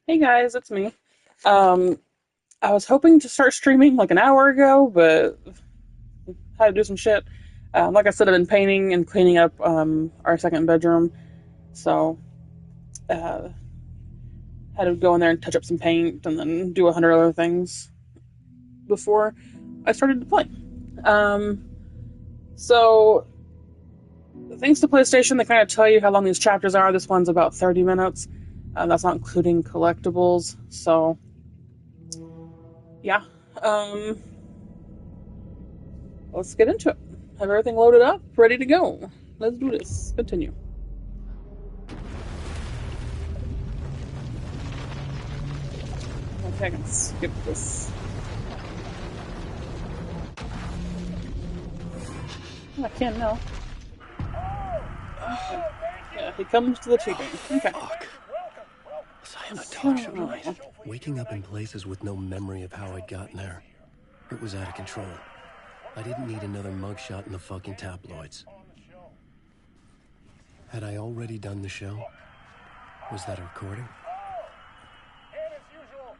Hey guys, it's me. Um, I was hoping to start streaming like an hour ago, but had to do some shit. Like I said, I've been painting and cleaning up our second bedroom, so uh, had to go in there and touch up some paint and then do 100 other things before I started to play. Um, so thanks to PlayStation, they kind of tell you how long these chapters are. This one's about 30 minutes. That's not including collectibles. So yeah. Um, let's get into it. Have everything loaded up, ready to go. Let's do this. Continue. Okay, I can skip this. I can now. Okay. Yeah, he comes to the T-Bane. Okay. Fuck. Was I on a talk show tonight? So, Waking up in places with no memory of how I'd gotten there. It was out of control. I didn't need another mugshot in the fucking tabloids. Had I already done the show? Was that a recording? And as usual,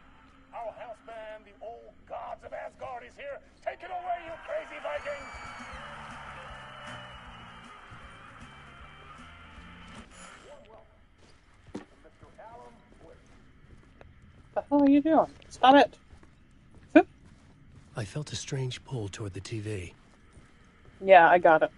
our house band, the old gods of Asgard, is here. Take it away, you crazy Vikings! Mr. Alan Wake. what the hell are you doing? Stop it. Oop. I felt a strange pull toward the TV. Yeah, I got it.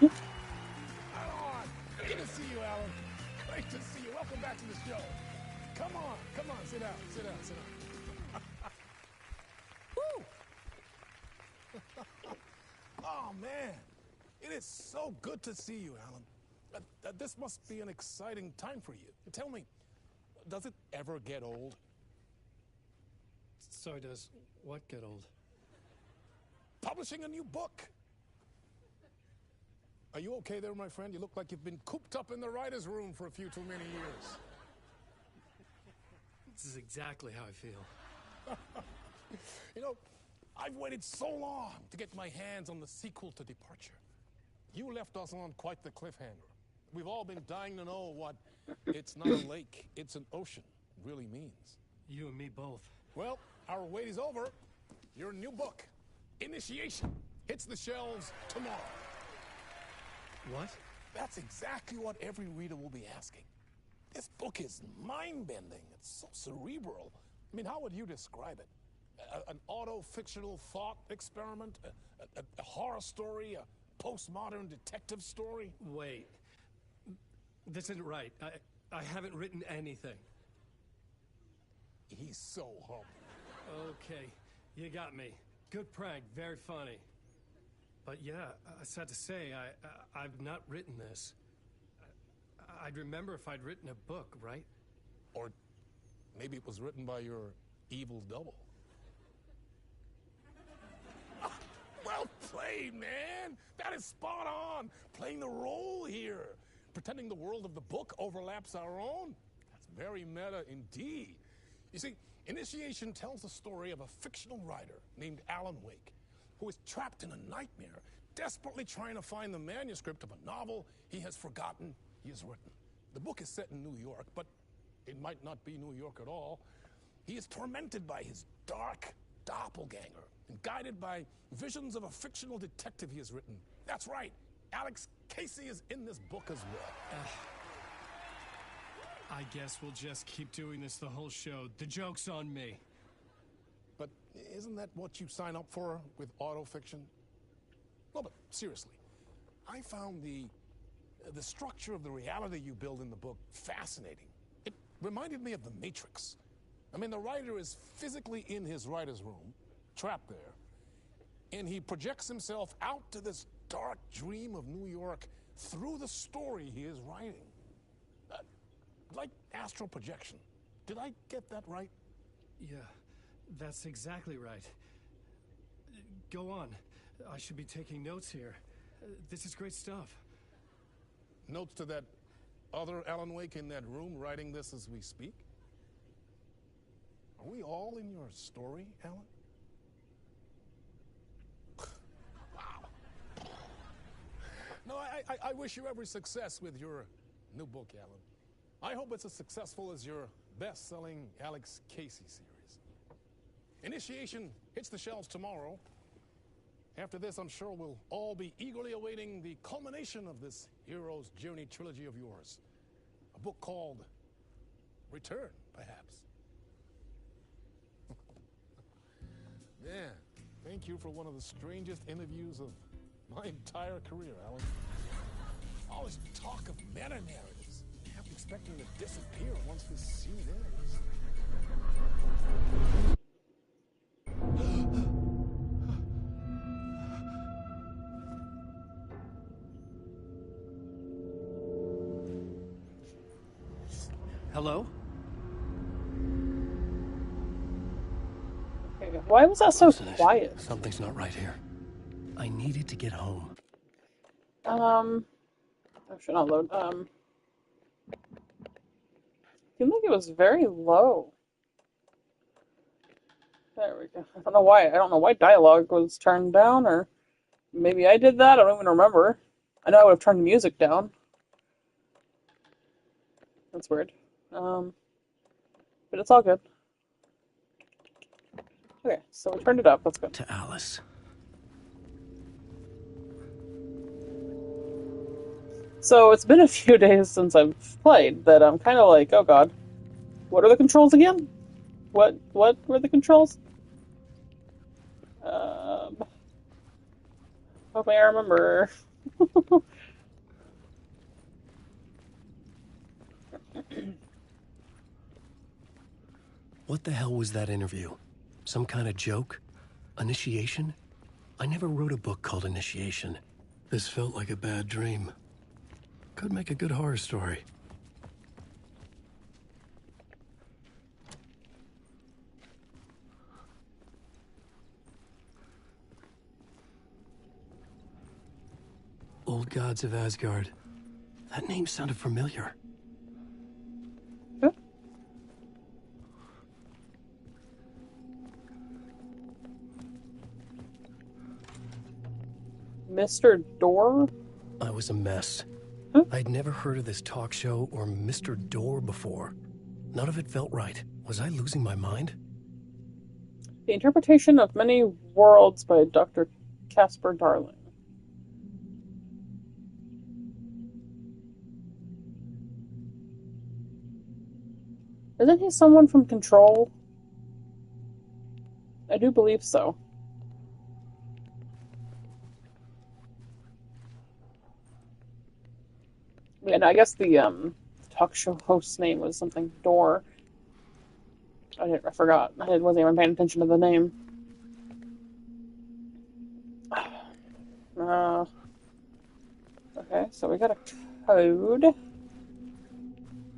Oop. Good to see you, Alan. Great to see you. Welcome back to the show. Come on, sit down, sit down, sit down. Woo! Oh, man. It is so good to see you, Alan. This must be an exciting time for you. Tell me, does it ever get old? So does what get old? Publishing a new book. Are you okay there, my friend? You look like you've been cooped up in the writer's room for a few too many years. This is exactly how I feel. You know, I've waited so long to get my hands on the sequel to Departure. You left us on quite the cliffhanger. We've all been dying to know what "it's not a lake, it's an ocean" really means. You and me both. Well, our wait is over. Your new book, Initiation, hits the shelves tomorrow. What? That's exactly what every reader will be asking. This book is mind-bending. It's so cerebral. I mean, how would you describe it? An auto-fictional thought experiment? A horror story? A postmodern detective story? Wait. This isn't right. I haven't written anything. He's so humble. Okay, you got me. Good prank, very funny. But yeah, sad to say, I've not written this. I'd remember if I'd written a book, right? Or maybe it was written by your evil double. Well played, man. That is spot on. Playing the role here. Pretending the world of the book overlaps our own. That's very meta indeed. You see, Initiation tells the story of a fictional writer named Alan Wake, who is trapped in a nightmare, desperately trying to find the manuscript of a novel he has forgotten he has written. The book is set in New York, but it might not be New York at all. He is tormented by his dark doppelganger and guided by visions of a fictional detective he has written. That's right, Alex Casey is in this book as well. I guess we'll just keep doing this the whole show. The joke's on me. But isn't that what you sign up for with autofiction? No, but seriously, I found the structure of the reality you build in the book fascinating. It reminded me of The Matrix. I mean, the writer is physically in his writer's room, trapped there, and he projects himself out to this dark dream of New York through the story he is writing. Like astral projection. Did I get that right? Yeah, that's exactly right. Go on. I should be taking notes here. This is great stuff. Notes to that other Alan Wake in that room writing this as we speak? Are we all in your story, Alan? Wow. No, I wish you every success with your new book, Alan. I hope it's as successful as your best-selling Alex Casey series. Initiation hits the shelves tomorrow. After this, I'm sure we'll all be eagerly awaiting the culmination of this hero's journey trilogy of yours. A book called Return, perhaps. Man, thank you for one of the strangest interviews of my entire career, Alan. All this talk of meta-narratives. I'm expecting to disappear once this scene ends. Hello? Okay, why was that so Listen, quiet? something's not right here. I needed to get home. I should not load. Seemed like it was very low. There we go. I don't know why. I don't know why dialogue was turned down, or maybe I did that. I don't even remember. I know I would have turned the music down. That's weird. But it's all good. Okay, so we turned it up. That's good. To Alice. So it's been a few days since I've played that I'm kind of like, oh god, what are the controls again? What were the controls? Hoping I remember. What the hell was that interview? Some kind of joke? Initiation? I never wrote a book called Initiation. This felt like a bad dream. Could make a good horror story. Old Gods of Asgard. That name sounded familiar. Huh? Mr. Door? I was a mess. Huh? I'd never heard of this talk show or Mr. Door before. None of it felt right. Was I losing my mind? The Interpretation of Many Worlds by Dr. Casper Darling. Isn't he someone from Control? I do believe so. And I guess the talk show host's name was something Door. I forgot. I wasn't even paying attention to the name. Okay, so we got a code. Is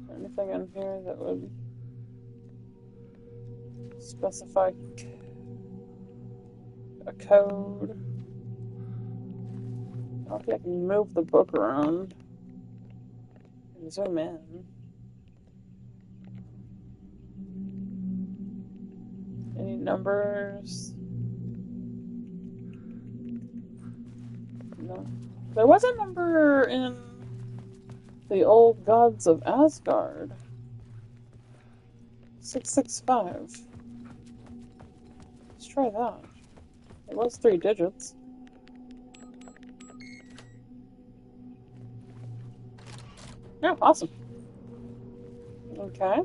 there anything in here that would specify a code? I don't think I can move the book around and zoom in. Any numbers? No. There was a number in the Old Gods of Asgard. 665. Let's try that. It was 3 digits. Yeah, awesome. Okay.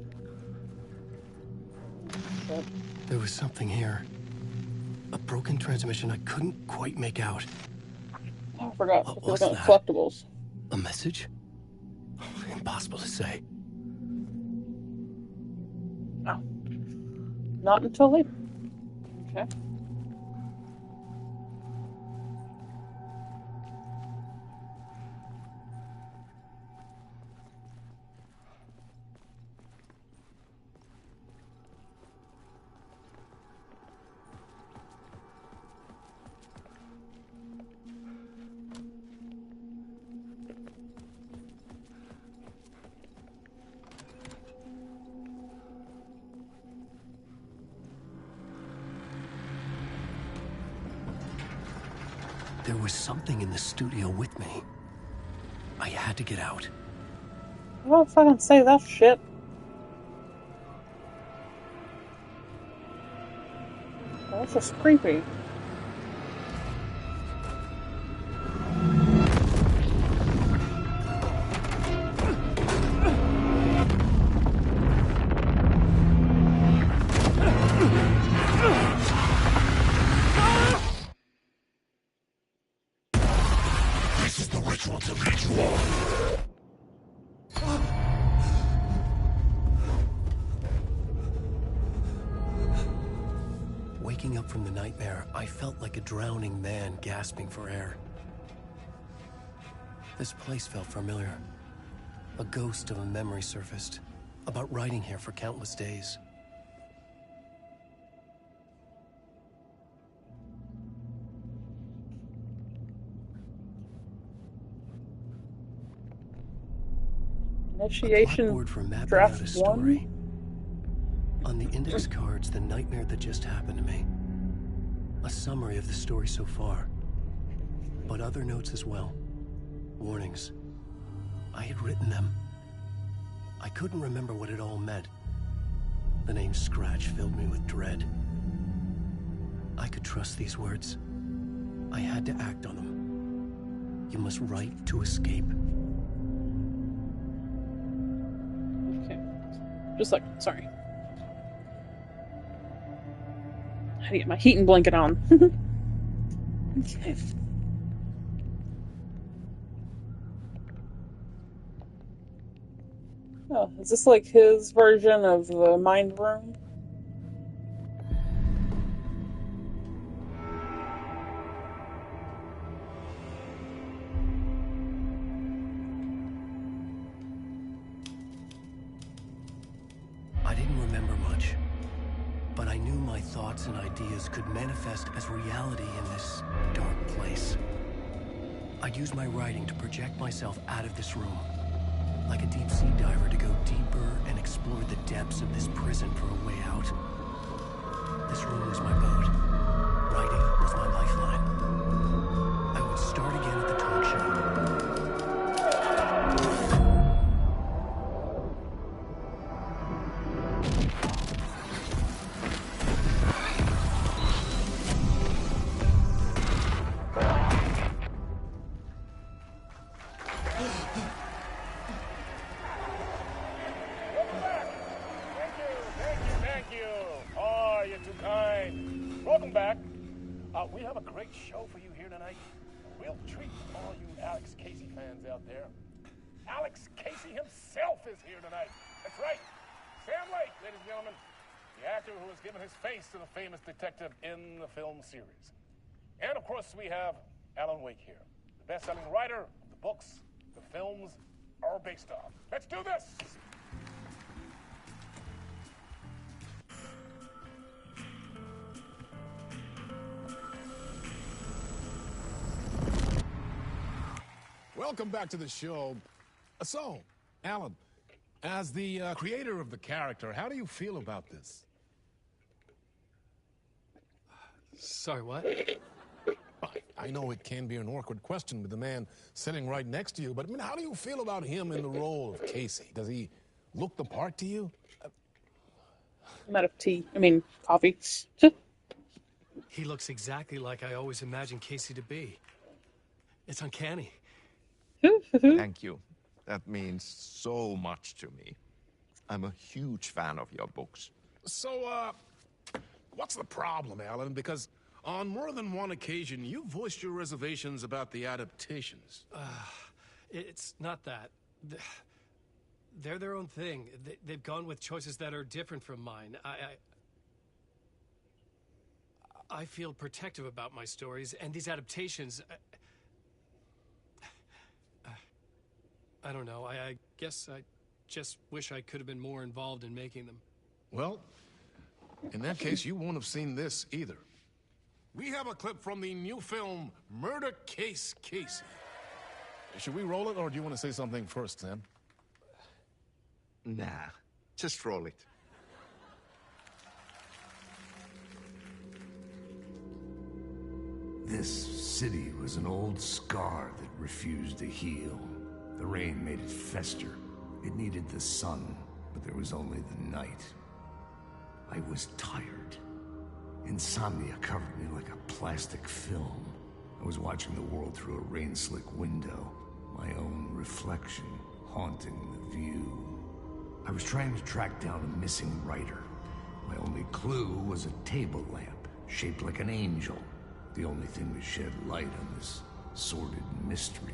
Good. There was something here. A broken transmission I couldn't quite make out. Oh, I forgot. What If we're was looking at that? collectibles. A message? Impossible to say. No. Not until later. Okay. There was something in the studio with me. I had to get out. Don't fucking say that shit. That's just creepy. This is the ritual to lead you all. Waking up from the nightmare, I felt like a drowning man gasping for air. This place felt familiar. A ghost of a memory surfaced, about riding here for countless days. Initiation Blackboard for mapping out a draft story. 1. On the index cards, the nightmare that just happened to me. A summary of the story so far. But other notes as well. Warnings. I had written them. I couldn't remember what it all meant. The name Scratch filled me with dread. I could trust these words. I had to act on them. You must write to escape. Okay. Just like, sorry. I had to get my heating blanket on. Okay. Oh, is this like his version of the mind room? I didn't remember much, but I knew my thoughts and ideas could manifest as reality in this dark place. I'd use my writing to project myself out of this room, like a deep sea diver to go deeper and explore the depths of this prison for a way out. This room was my boat. Writing was my lifeline. I would start again at the talk show. Thank you. Oh, you're too kind. Welcome back. We have a great show for you here tonight. A real treat for all you Alex Casey fans out there. Alex Casey himself is here tonight. That's right. Sam Lake, ladies and gentlemen. The actor who has given his face to the famous detective in the film series. And, of course, we have Alan Wake here, the best-selling writer of the books the films are based on. Let's do this! Welcome back to the show. So, Alan, as the creator of the character, how do you feel about this? Sorry, what? I know it can be an awkward question with the man sitting right next to you, but I mean, how do you feel about him in the role of Casey? Does he look the part to you? I'm out of tea. I mean, coffee. He looks exactly like I always imagined Casey to be. It's uncanny. Thank you. That means so much to me. I'm a huge fan of your books. So, what's the problem, Alan? Because on more than one occasion, you voiced your reservations about the adaptations. It's not that. They're their own thing. They've gone with choices that are different from mine. I feel protective about my stories, and these adaptations... I don't know. I guess I just wish I could have been more involved in making them. Well, in that case, you won't have seen this either. We have a clip from the new film, Murder Case Casey. Should we roll it, or do you want to say something first, Sam? Nah, just roll it. This city was an old scar that refused to heal. The rain made it fester. It needed the sun, but there was only the night. I was tired. Insomnia covered me like a plastic film. I was watching the world through a rain-slick window, my own reflection haunting the view. I was trying to track down a missing writer. My only clue was a table lamp, shaped like an angel. The only thing to shed light on this sordid mystery.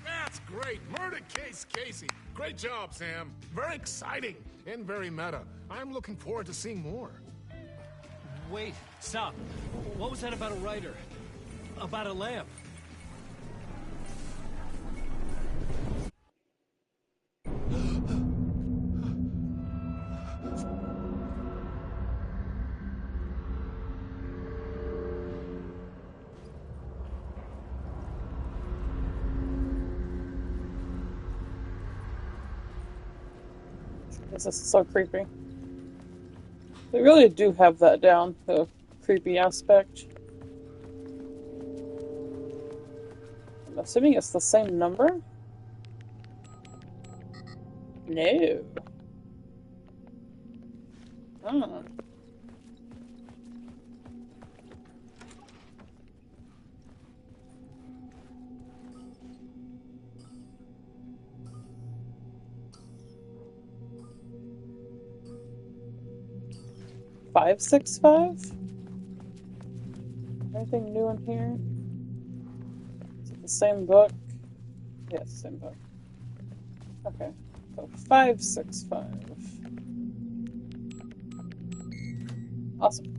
That's great. Murder case, Casey. Great job, Sam. Very exciting and very meta. I'm looking forward to seeing more. Wait, stop. What was that about a writer? About a lamp? This is so creepy. They really do have that down, the creepy aspect. I'm assuming it's the same number? No. Hmm. Five, 6, 5? Anything new in here? Is it the same book? Yes, same book. Okay, so 5, 6, 5. Awesome.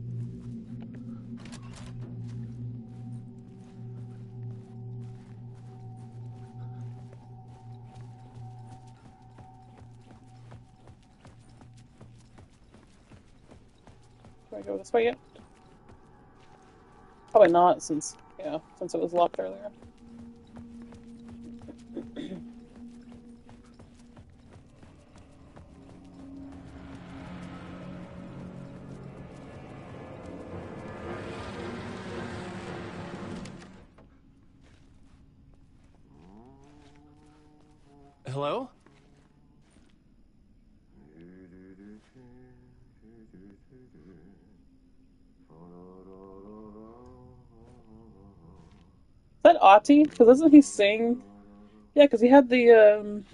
Do I go this way yet? Probably not, since it was locked earlier. Hello? Is that Ati? Because doesn't he sing? Yeah, because he had the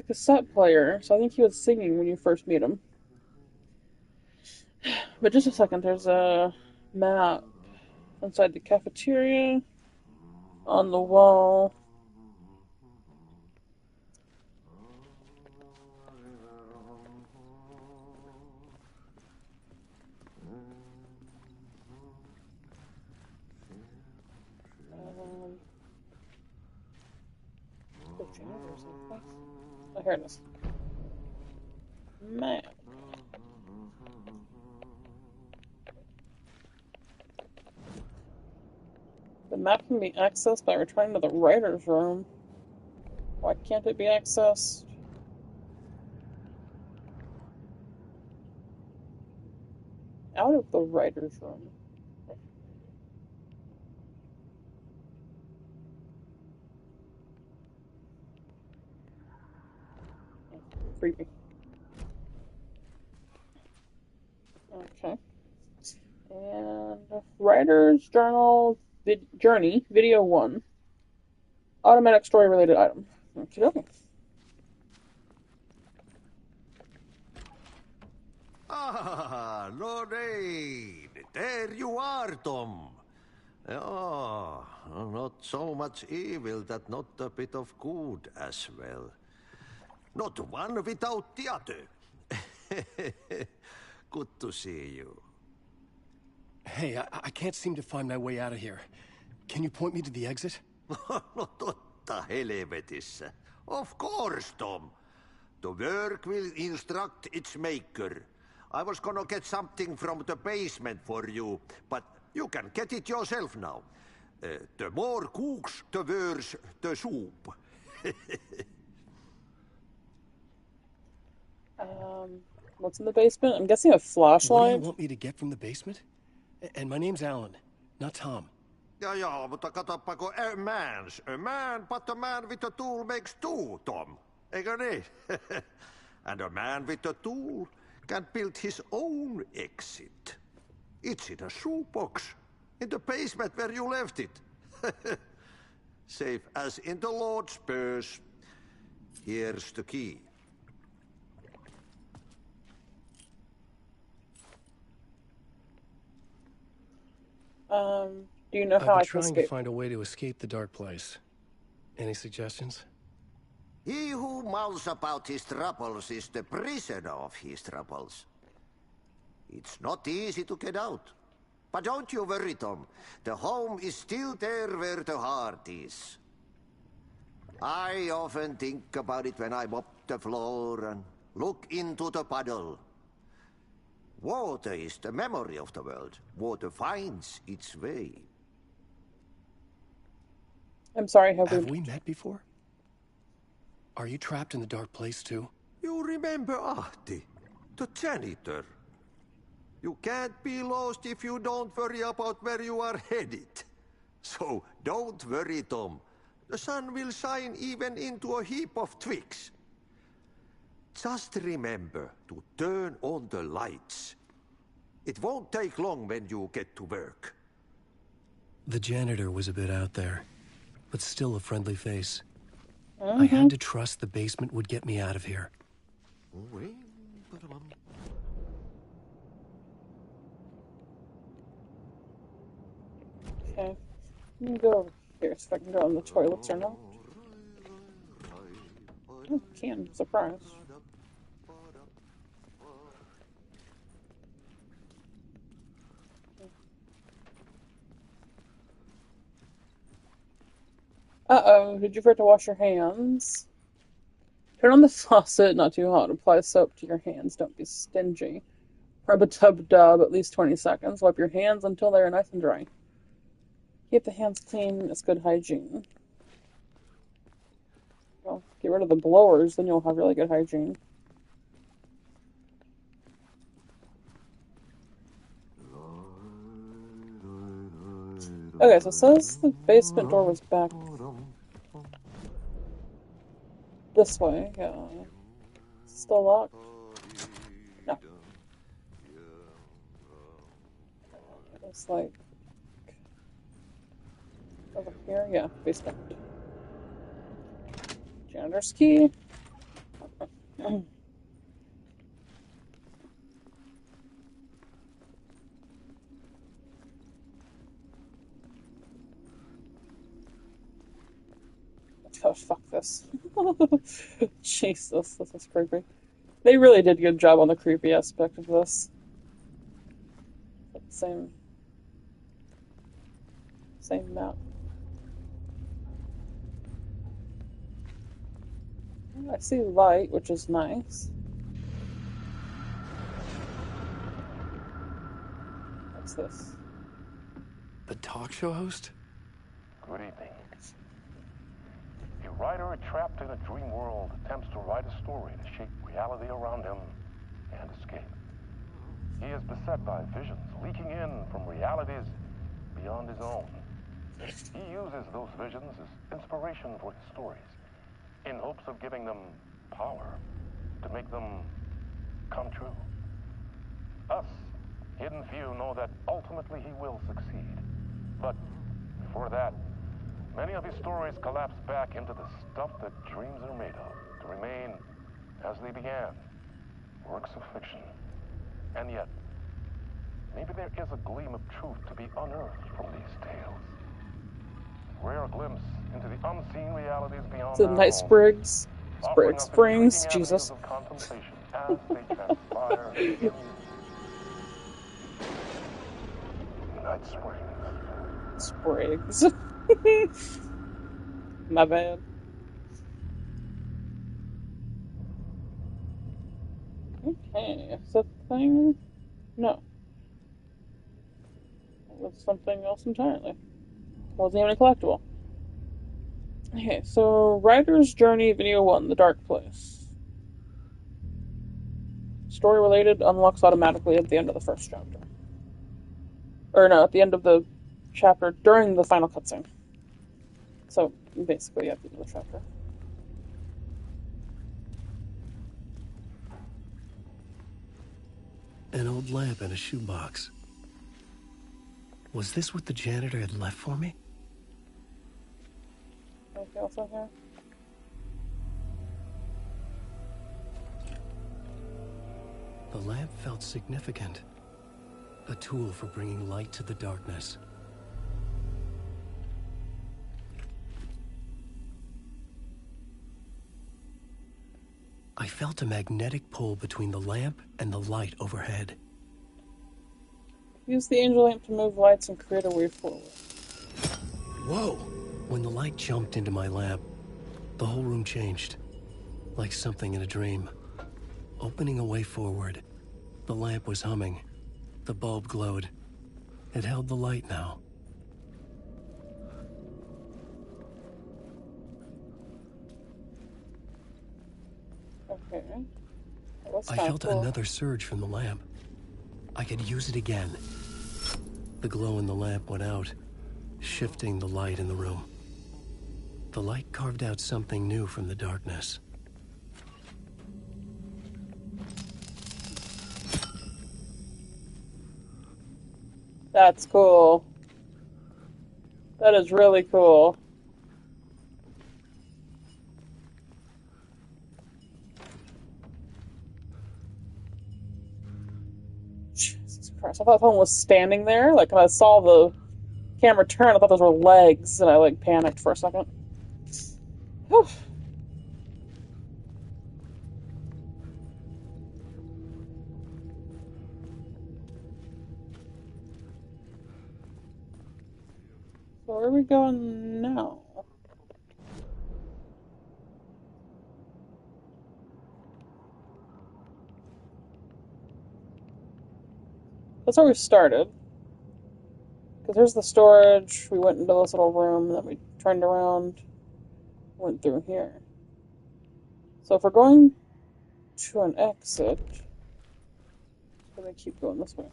cassette player, so I think he was singing when you first meet him. But just a second, there's a map inside the cafeteria on the wall. Oh, here it is. Map. The map can be accessed by returning to the writer's room. Why can't it be accessed? Out of the writer's room. Creepy. Okay. And Writer's Journal Journey, Video 1. Automatic story related item. Okay. Ah, Lorraine! There you are, Tom. Oh, not so much evil that not a bit of good as well. Not one without the other. Good to see you. Hey, I can't seem to find my way out of here. Can you point me to the exit? No totta helvetissä. Of course, Tom. The work will instruct its maker. I was gonna get something from the basement for you, but you can get it yourself now. The more cooks, the worse the soup. What's in the basement? I'm guessing a What do you flashlight. want me to get from the basement? And my name's Alan, not Tom. Ja, mutta katoppa, kun a man, but a man with a tool makes two, Tom. Eikö niin? And a man with a tool can build his own exit. It's in a shoebox, in the basement where you left it. Safe as in the Lord's purse. Here's the key. Do you know how I I've been can trying to escape? find a way to escape the dark place. Any suggestions? He who mulls about his troubles is the prisoner of his troubles. It's not easy to get out. But don't you worry, Tom. The home is still there where the heart is. I often think about it when I mop the floor and look into the puddle. Water is the memory of the world. Water finds its way. I'm sorry, Have we met before? Are you trapped in the dark place too? You remember Ahti, the janitor. You can't be lost if you don't worry about where you are headed. So don't worry, Tom. The sun will shine even into a heap of twigs. Just remember to turn on the lights. It won't take long when you get to work. The janitor was a bit out there, but still a friendly face. I had to trust the basement would get me out of here. Okay. Let me go over here so I can go in the toilets or not. Oh, can. Surprise. Uh-oh, did you forget to wash your hands? Turn on the faucet, not too hot. Apply soap to your hands. Don't be stingy. Rub a tub at least 20 seconds. Wipe your hands until they are nice and dry. Keep the hands clean. It's good hygiene. Well, get rid of the blowers, then you'll have really good hygiene. Okay, so it says the basement door was back this way. Yeah. Still locked? No. It's like over here. Yeah, basement. Janitor's key. Oh, fuck this. Jesus, this is creepy. They really did a good job on the creepy aspect of this. Same map. I see light, which is nice. What's this? The talk show host? Good evening. A writer trapped in a dream world attempts to write a story to shape reality around him and escape. He is beset by visions leaking in from realities beyond his own. He uses those visions as inspiration for his stories, in hopes of giving them power to make them come true. Us, hidden few, know that ultimately he will succeed. But before that, many of his stories collapse back into the stuff that dreams are made of, to remain as they began, works of fiction. And yet, maybe there is a gleam of truth to be unearthed from these tales. A rare glimpse into the unseen realities beyond Is it our Night own, Springs? offering us Springs? intriguing Jesus. avenues of contemplation as they transpire in Night Springs. Springs. My bad. Okay, is that thing? No. It was something else entirely. Wasn't even a collectible. Okay, so Writer's Journey Video 1, The Dark Place. story related unlocks automatically at the end of the first chapter. Or no, at the end of the chapter during the final cutscene. So basically at the end of the chapter. An old lamp in a shoebox. Was this what the janitor had left for me? Anything else in here? The lamp felt significant. A tool for bringing light to the darkness. I felt a magnetic pull between the lamp and the light overhead. Use the angel lamp to move lights and create a way forward. Whoa! When the light jumped into my lamp, the whole room changed. Like something in a dream. Opening a way forward. The lamp was humming. The bulb glowed. It held the light now. Okay. I felt another surge from the lamp. I could use it again. The glow in the lamp went out, shifting the light in the room. The light carved out something new from the darkness. That's cool. That is really cool. Jesus Christ, I thought someone was standing there. Like, when I saw the camera turn, I thought those were legs, and I, like, panicked for a second. Whew. So where are we going now? That's where we started. Because here's the storage. We went into this little room, and then we turned around, went through here. So if we're going to an exit, we're going to keep going this way.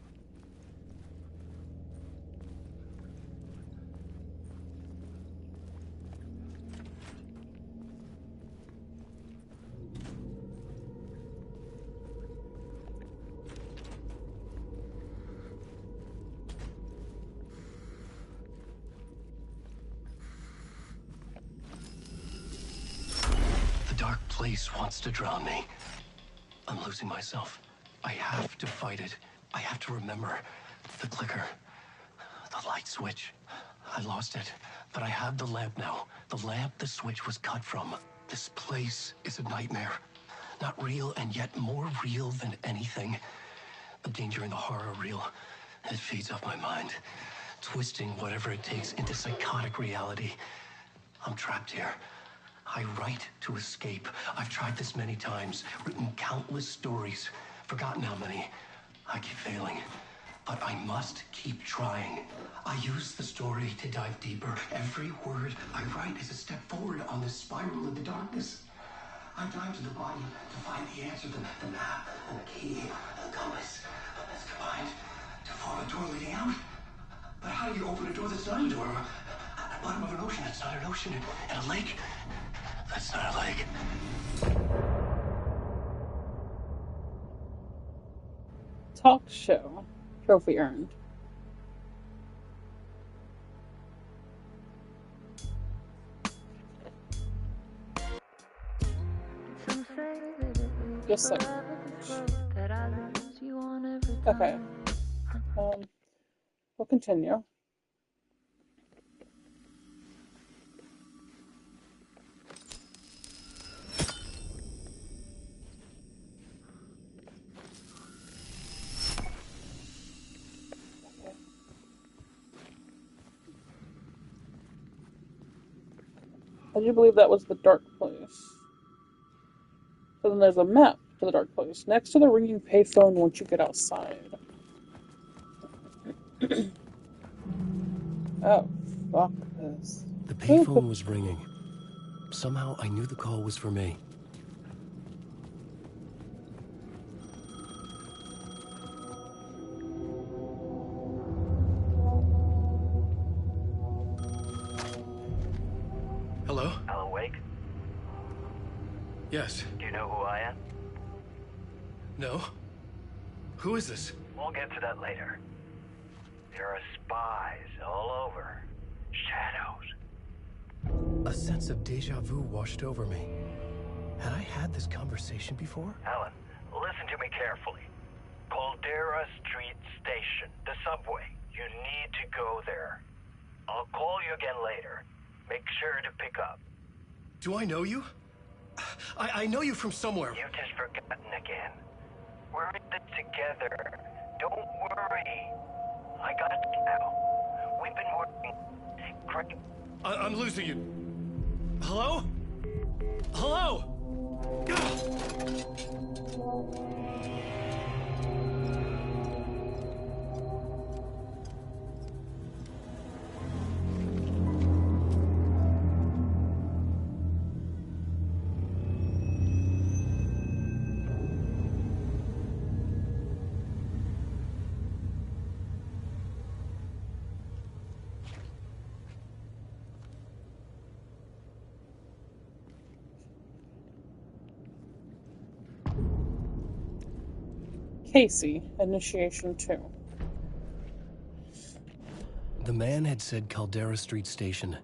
The dark place wants to drown me. I'm losing myself. I have to fight it. I have to remember. The clicker. The light switch. I lost it. But I have the lamp now. The lamp the switch was cut from. This place is a nightmare. Not real, and yet more real than anything. The danger and the horror are real. It feeds off my mind. Twisting whatever it takes into psychotic reality. I'm trapped here. I write to escape. I've tried this many times, written countless stories, forgotten how many. I keep failing, but I must keep trying. I use the story to dive deeper. Every word I write is a step forward on this spiral of the darkness. I dive to the bottom to find the answer, the map, and the key, and the compass. That's combined to form a door leading out. But how do you open a door that's not a door? At the bottom of an ocean that's not an ocean, and a lake that's not a lake. Talk show. Trophy earned. Just like. Okay. We'll continue. I do believe that was the dark place. So then there's a map to the dark place next to the ringing payphone once you get outside. Oh, fuck this. The payphone was ringing. Somehow I knew the call was for me. Hello? Alan Wake? Yes. Do you know who I am? No? Who is this? We'll get to that later. There are spies all over. Shadows. A sense of deja vu washed over me. Had I had this conversation before? Alan, listen to me carefully. Caldera Street Station, the subway. You need to go there. I'll call you again later. Make sure to pick up. Do I know you? I know you from somewhere. You've just forgotten again. We're in this together. Don't worry. I got you now. We've been working great. I'm losing you. Hello? Hello? Casey, Initiation 2. The man had said Caldera Street Station.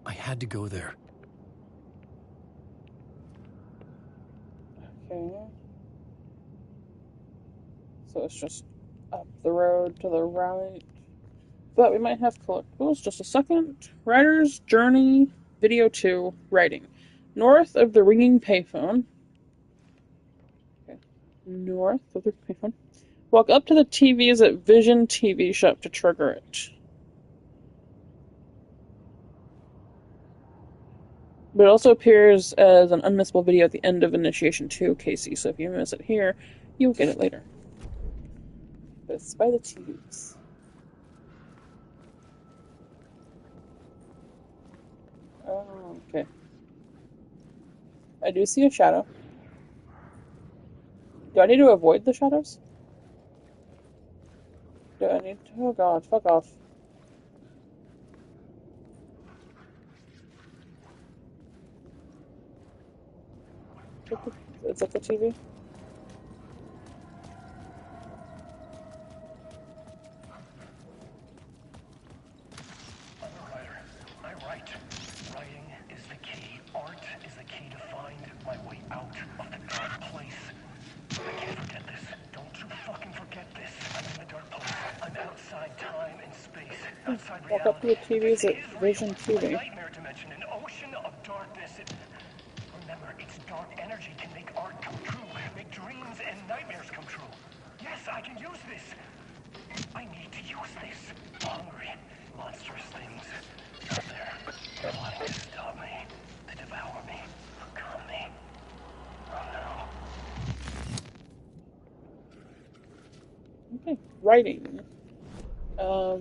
I had to go there. Okay. So it's just up the road to the right. But we might have collectibles. Just a second. Writer's Journey, Video 2, Writing. North of the ringing payphone. Okay. North of the payphone. Walk up to the TVs at Vision TV Shop to trigger it. But it also appears as an unmissable video at the end of Initiation 2, Casey. So if you miss it here, you'll get it later. But it's by the TVs. Oh, okay. I do see a shadow. Do I need to avoid the shadows? Do I need to? Oh god, fuck off. Is that the TV? I write. Writing is the key. Art is the key to find my way out of the dark place. I can't forget this. Don't you fucking forget this. I'm in the dark place. I'm outside time and space. Outside reality. Walk up to the TVs at Vision TV. Nightmare dimension, an ocean of darkness. Remember, its dark energy can make art come true. Make dreams and nightmares come true. Yes, I can use this. I need to use this. Hungry, monstrous things out there. They're wanting to stop me, to devour me, become me. Oh no. Okay, writing. Let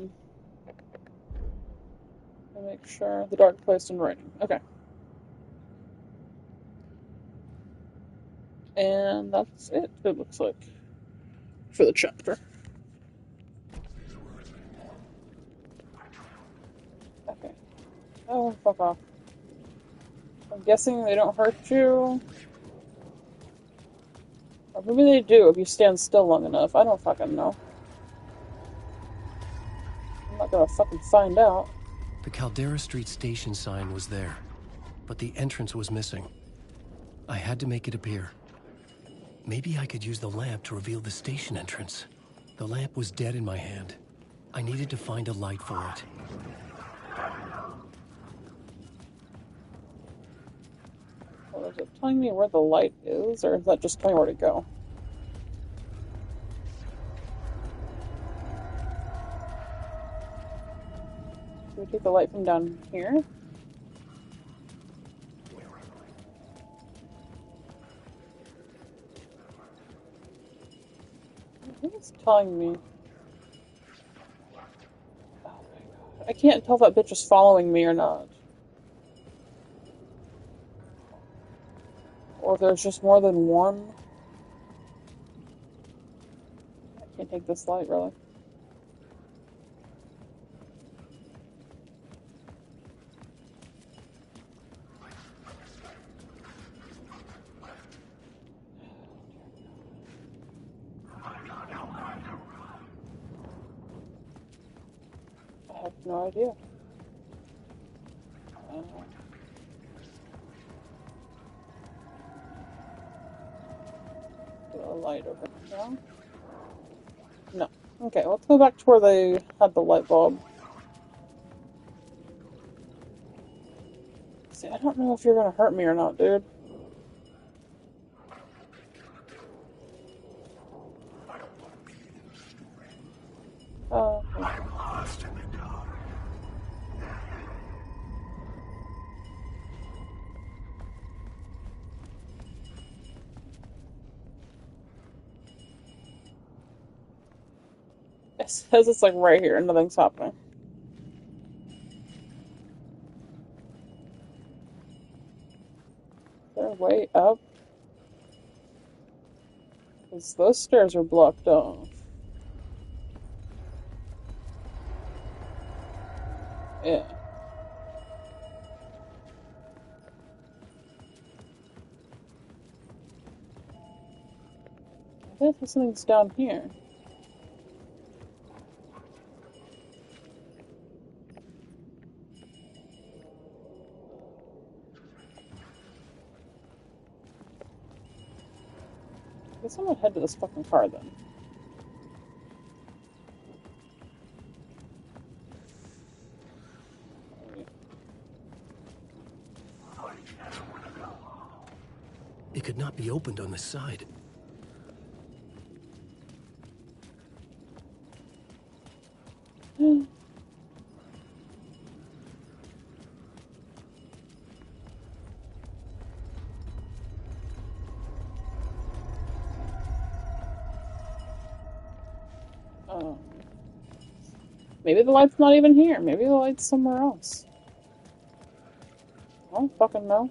me make sure the dark place and writing. Okay. And that's it looks like, for the chapter. Okay. Oh, fuck off. I'm guessing they don't hurt you. Or maybe they do if you stand still long enough. I don't fucking know. I'm not gonna fucking find out. The Caldera Street Station sign was there, but the entrance was missing. I had to make it appear. Maybe I could use the lamp to reveal the station entrance. The lamp was dead in my hand. I needed to find a light for it. Well, is it telling me where the light is, or is that just telling me where to go? Should we take the light from down here? I think it's telling me. Oh my god. I can't tell if that bitch is following me or not. Or if there's just more than one. I can't take this light, really. have no idea. Put a light over here. No. Okay, let's go back to where they had the light bulb. See, I don't know if you're gonna hurt me or not, dude. I'm lost in the dark. It says it's like right here and nothing's happening. They're way up. Because those stairs are blocked off. Yeah. I think something's down here. I guess I'm gonna head to this fucking car then. It could not be opened on the side. Maybe the light's not even here. Maybe the light's somewhere else. I don't fucking know.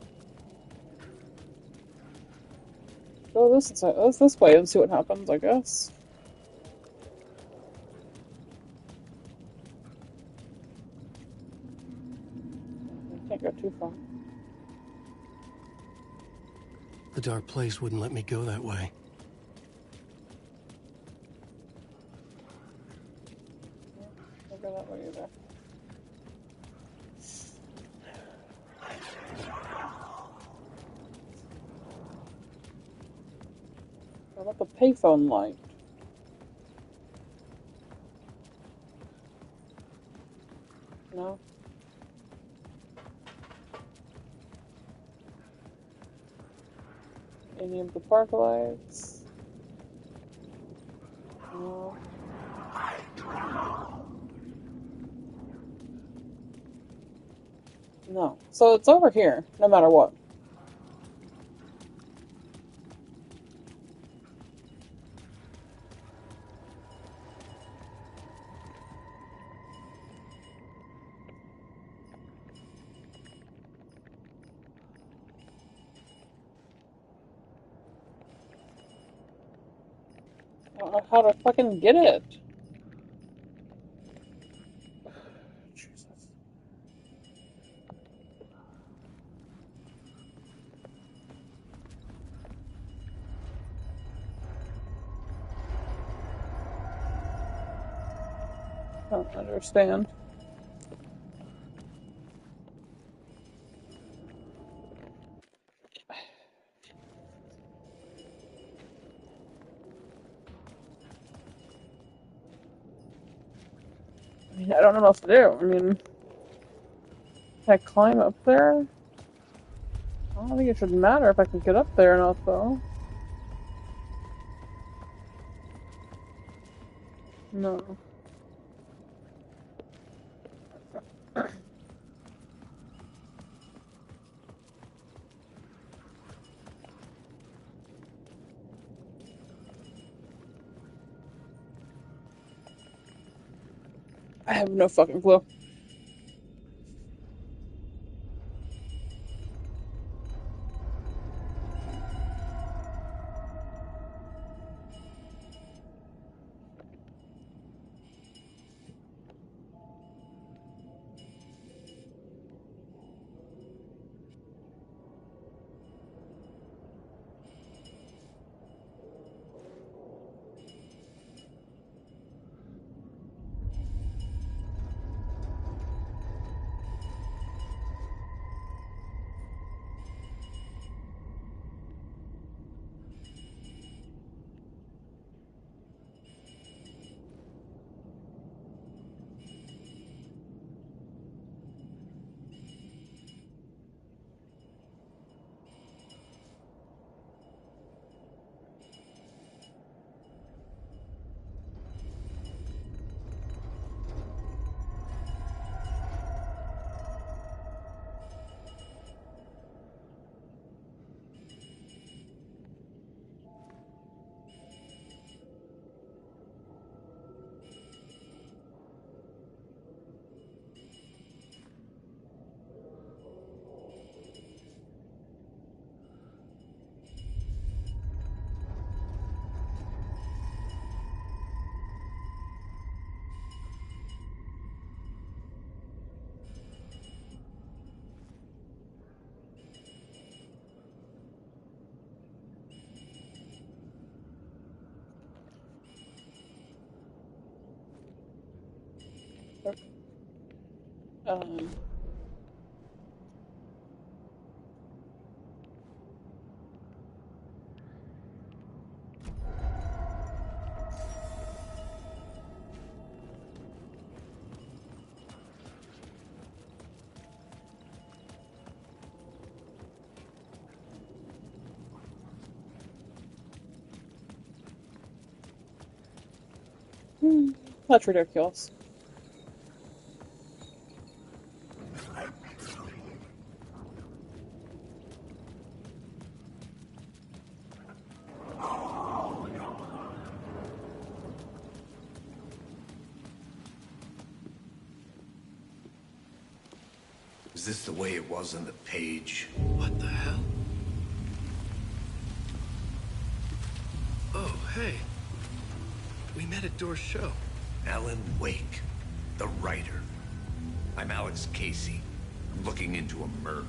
Go this way and see what happens, I guess. I can't go too far. The dark place wouldn't let me go that way. Can't go that way either. What about the payphone light? No? Any of the park lights? No. No. So it's over here, no matter what. I don't know how to fucking get it. Jesus. I don't understand. I mean, I don't know what else to do. I mean, can I climb up there? I don't think it should matter if I can get up there or not, though. No. I have no fucking clue. Um, that's ridiculous. Is this the way it was on the page? What the hell? Oh, hey. We met at Door's show. Alan Wake, the writer. I'm Alex Casey. I'm looking into a murder.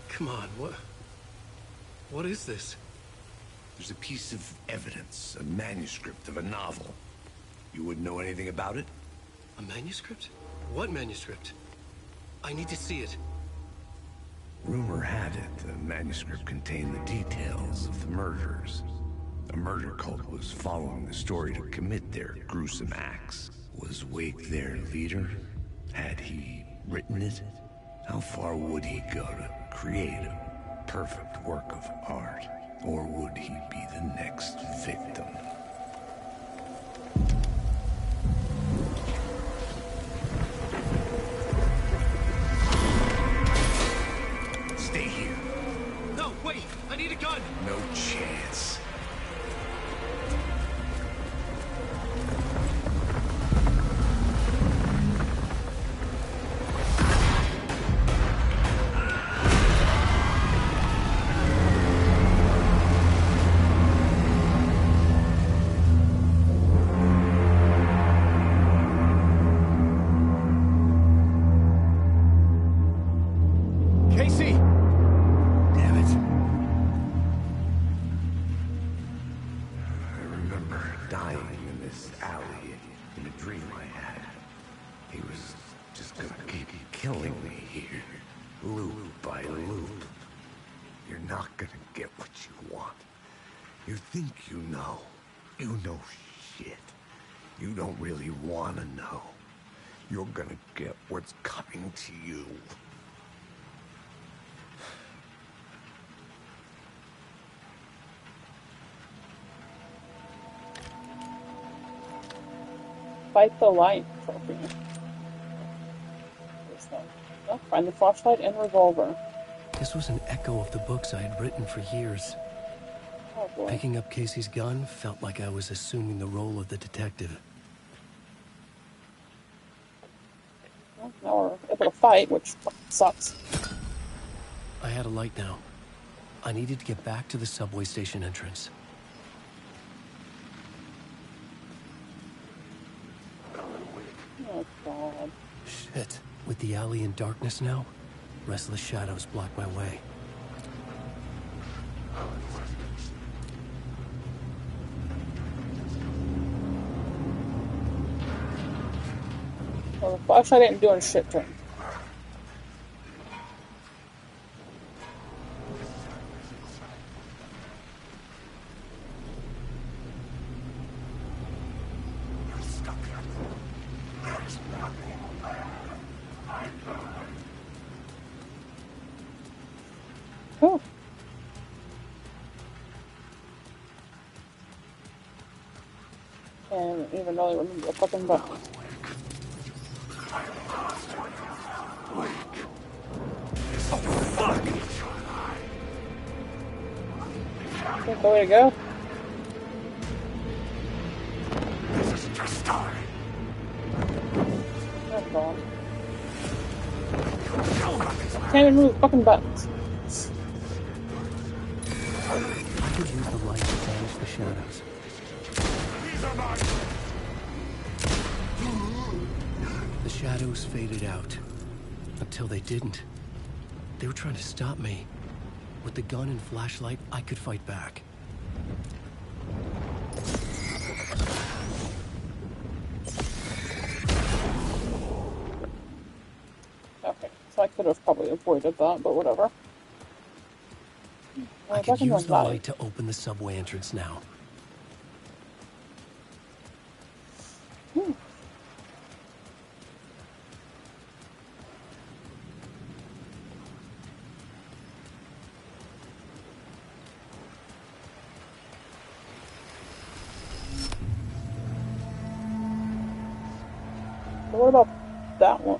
Come on, what is this? There's a piece of evidence, a manuscript of a novel. You wouldn't know anything about it? A manuscript? What manuscript? I need to see it. Rumor had it the manuscript contained the details of the murders. A murder cult was following the story to commit their gruesome acts. Was Wake their leader? Had he written it? How far would he go to create a perfect work of art? Or would he be the next victim? Stay here. No, wait! I need a gun! No chance. Casey! Damn it. I remember dying in this alley in a dream I had. He was just gonna keep killing me here, loop by loop. You're not gonna get what you want. You think you know. You know shit. You don't really wanna know. You're gonna get what's coming to you. Fight the light trophy. Oh, find the flashlight and revolver. This was an echo of the books I had written for years. Oh boy. Picking up Casey's gun felt like I was assuming the role of the detective. Well, now we're able to fight, which sucks. I had a light now. I needed to get back to the subway station entrance. Oh god. Shit. With the alley in darkness now, restless shadows block my way. Well, the flashlight ain't doing shit to him. Oh. Can't even really remember the fucking button. Is that the way to go? This is just starting. That's all. Can't even move the fucking buttons. I could use the light to banish the shadows. The shadows faded out. Until they didn't. They were trying to stop me. With the gun and flashlight, I could fight back. Could have probably avoided that, but whatever. I could use the light to open the subway entrance now. What about that one?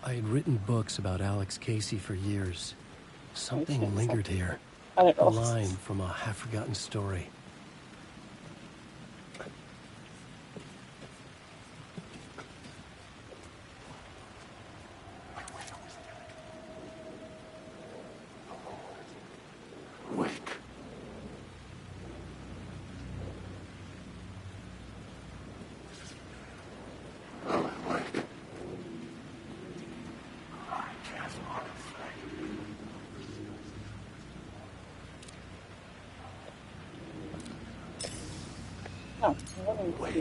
I had written books about Alex Casey for years. Something lingered here. A line from a half-forgotten story. Oh, let me see.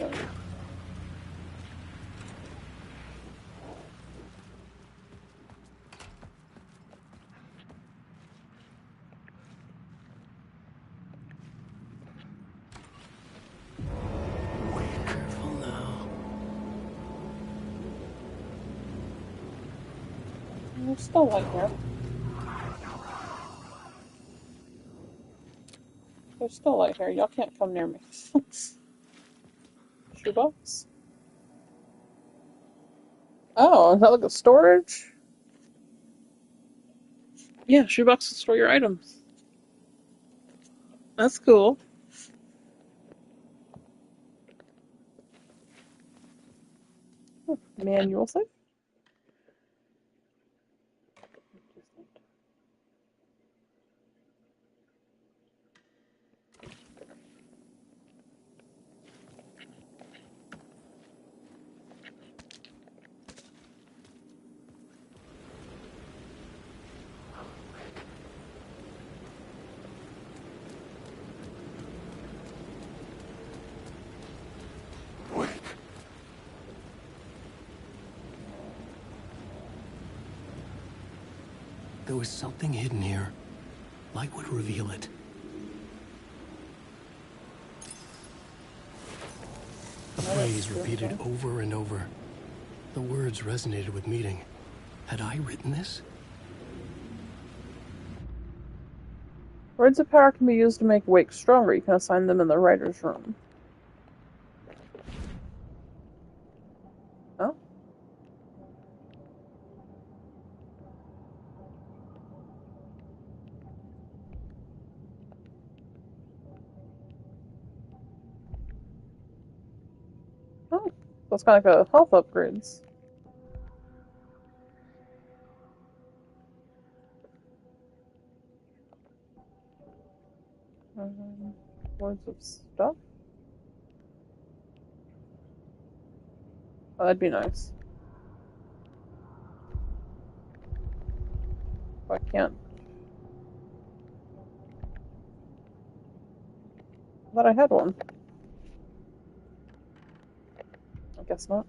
Careful now. There's still light here. There's still light here. Y'all can't come near me. Shoebox? Oh, is that like a storage? Yeah, shoebox to store your items. That's cool. Manual thing. There was something hidden here. Light would reveal it. A phrase repeated over and over. The words resonated with meaning. Had I written this? Words of power can be used to make Wake stronger. You can assign them in the writer's room. Oh? Oh, that's kind of like a health upgrades. Words of stuff? Oh, that'd be nice. If I can't. I thought I had one. I guess not.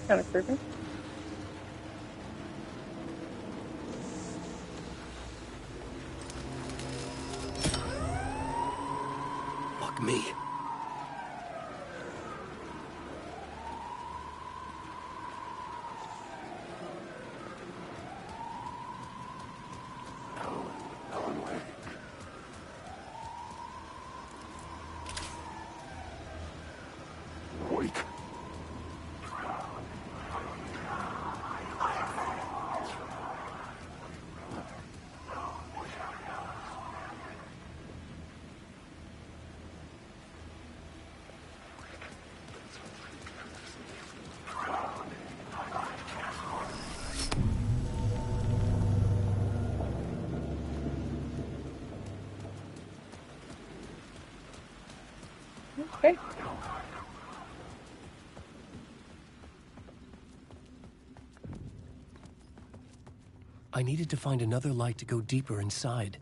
Kind of creepy. Fuck me. Okay. I needed to find another light to go deeper inside.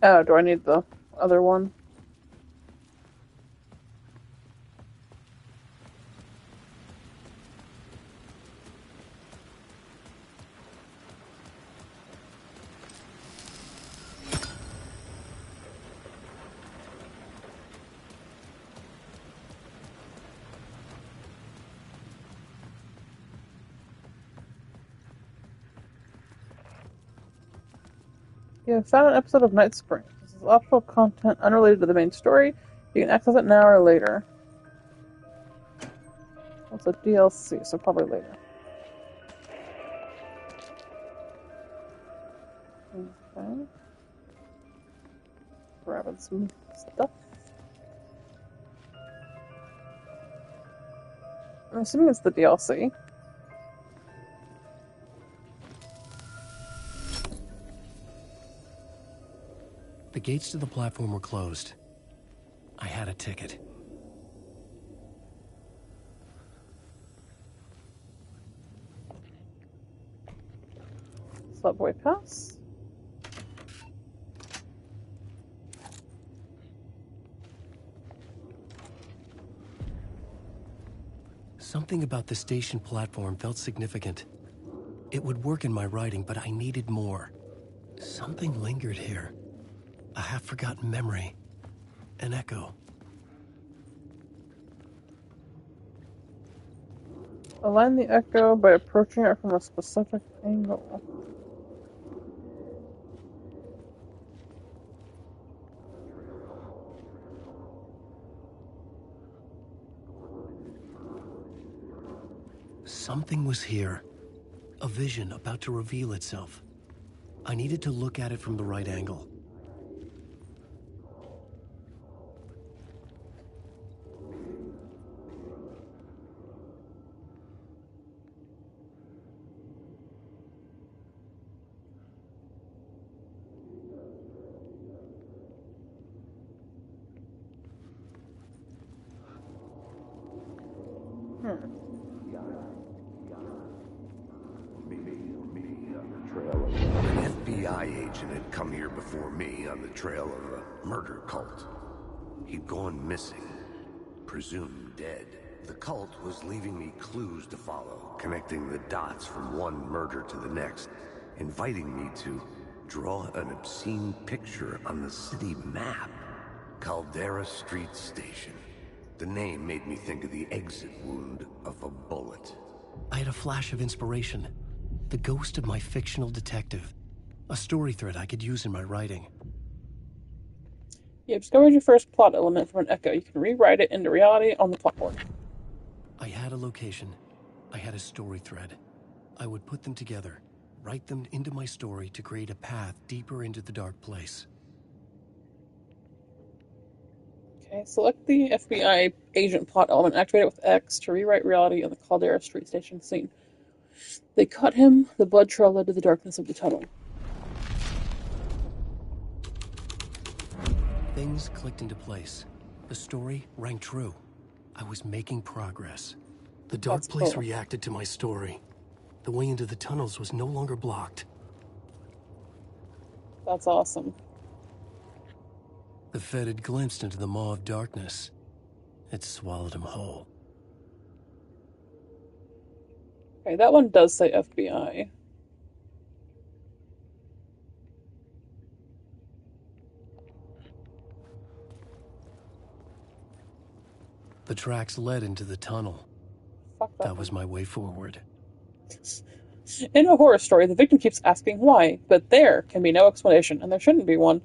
Oh, do I need the other one? You have found an episode of Night Springs. This is optional content unrelated to the main story. You can access it now or later. It's a DLC, so probably later. Okay. Grabbing some stuff. I'm assuming it's the DLC. The gates to the platform were closed. I had a ticket. Subway pass. Something about the station platform felt significant. It would work in my writing, but I needed more. Something lingered here. A half-forgotten memory. An echo. Align the echo by approaching it from a specific angle. Something was here. A vision about to reveal itself. I needed to look at it from the right angle. An FBI agent had come here before me on the trail of a murder cult. He'd gone missing, presumed dead. The cult was leaving me clues to follow, connecting the dots from one murder to the next, inviting me to draw an obscene picture on the city map. Caldera Street Station. The name made me think of the exit wound of a bullet. I had a flash of inspiration. The ghost of my fictional detective. A story thread I could use in my writing. You have discovered your first plot element from an echo. You can rewrite it into reality on the plot board. I had a location. I had a story thread. I would put them together, write them into my story to create a path deeper into the dark place. Okay, select the FBI agent plot element, activate it with X to rewrite reality in the Caldera Street Station scene. They caught him, the blood trail led to the darkness of the tunnel. Things clicked into place. The story rang true. I was making progress. The dark That's place cool. reacted to my story. The way into the tunnels was no longer blocked. That's awesome. The Fed had glimpsed into the maw of darkness. It swallowed him whole. Okay, that one does say FBI. The tracks led into the tunnel. Fuck That was my way forward. In a horror story, the victim keeps asking why, but there can be no explanation, and there shouldn't be one.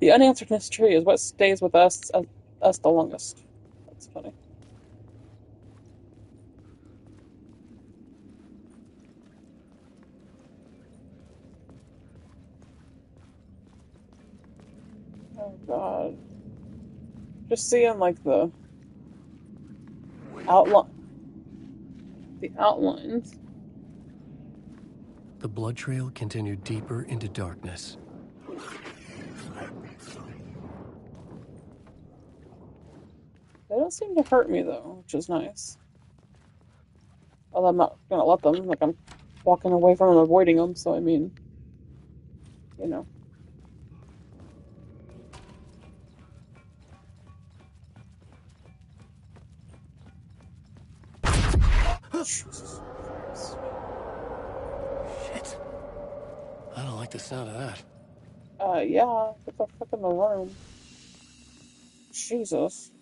The unanswered mystery is what stays with us the longest. That's funny. Oh god. Just seeing like the outlines. The blood trail continued deeper into darkness. They don't seem to hurt me though, which is nice. Although I'm not gonna let them, like I'm walking away from them, avoiding them, so I mean, you know. Jesus Christ. Shit. I don't like the sound of that. Yeah, get the fuck in the room. Jesus.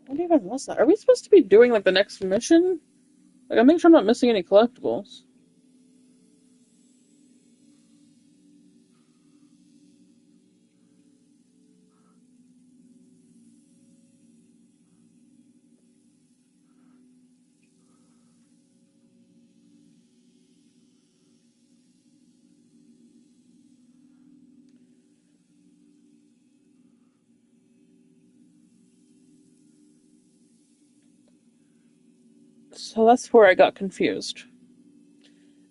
What even was that? Are we supposed to be doing, like, the next mission? Like, I'm making sure I'm not missing any collectibles. So that's where I got confused.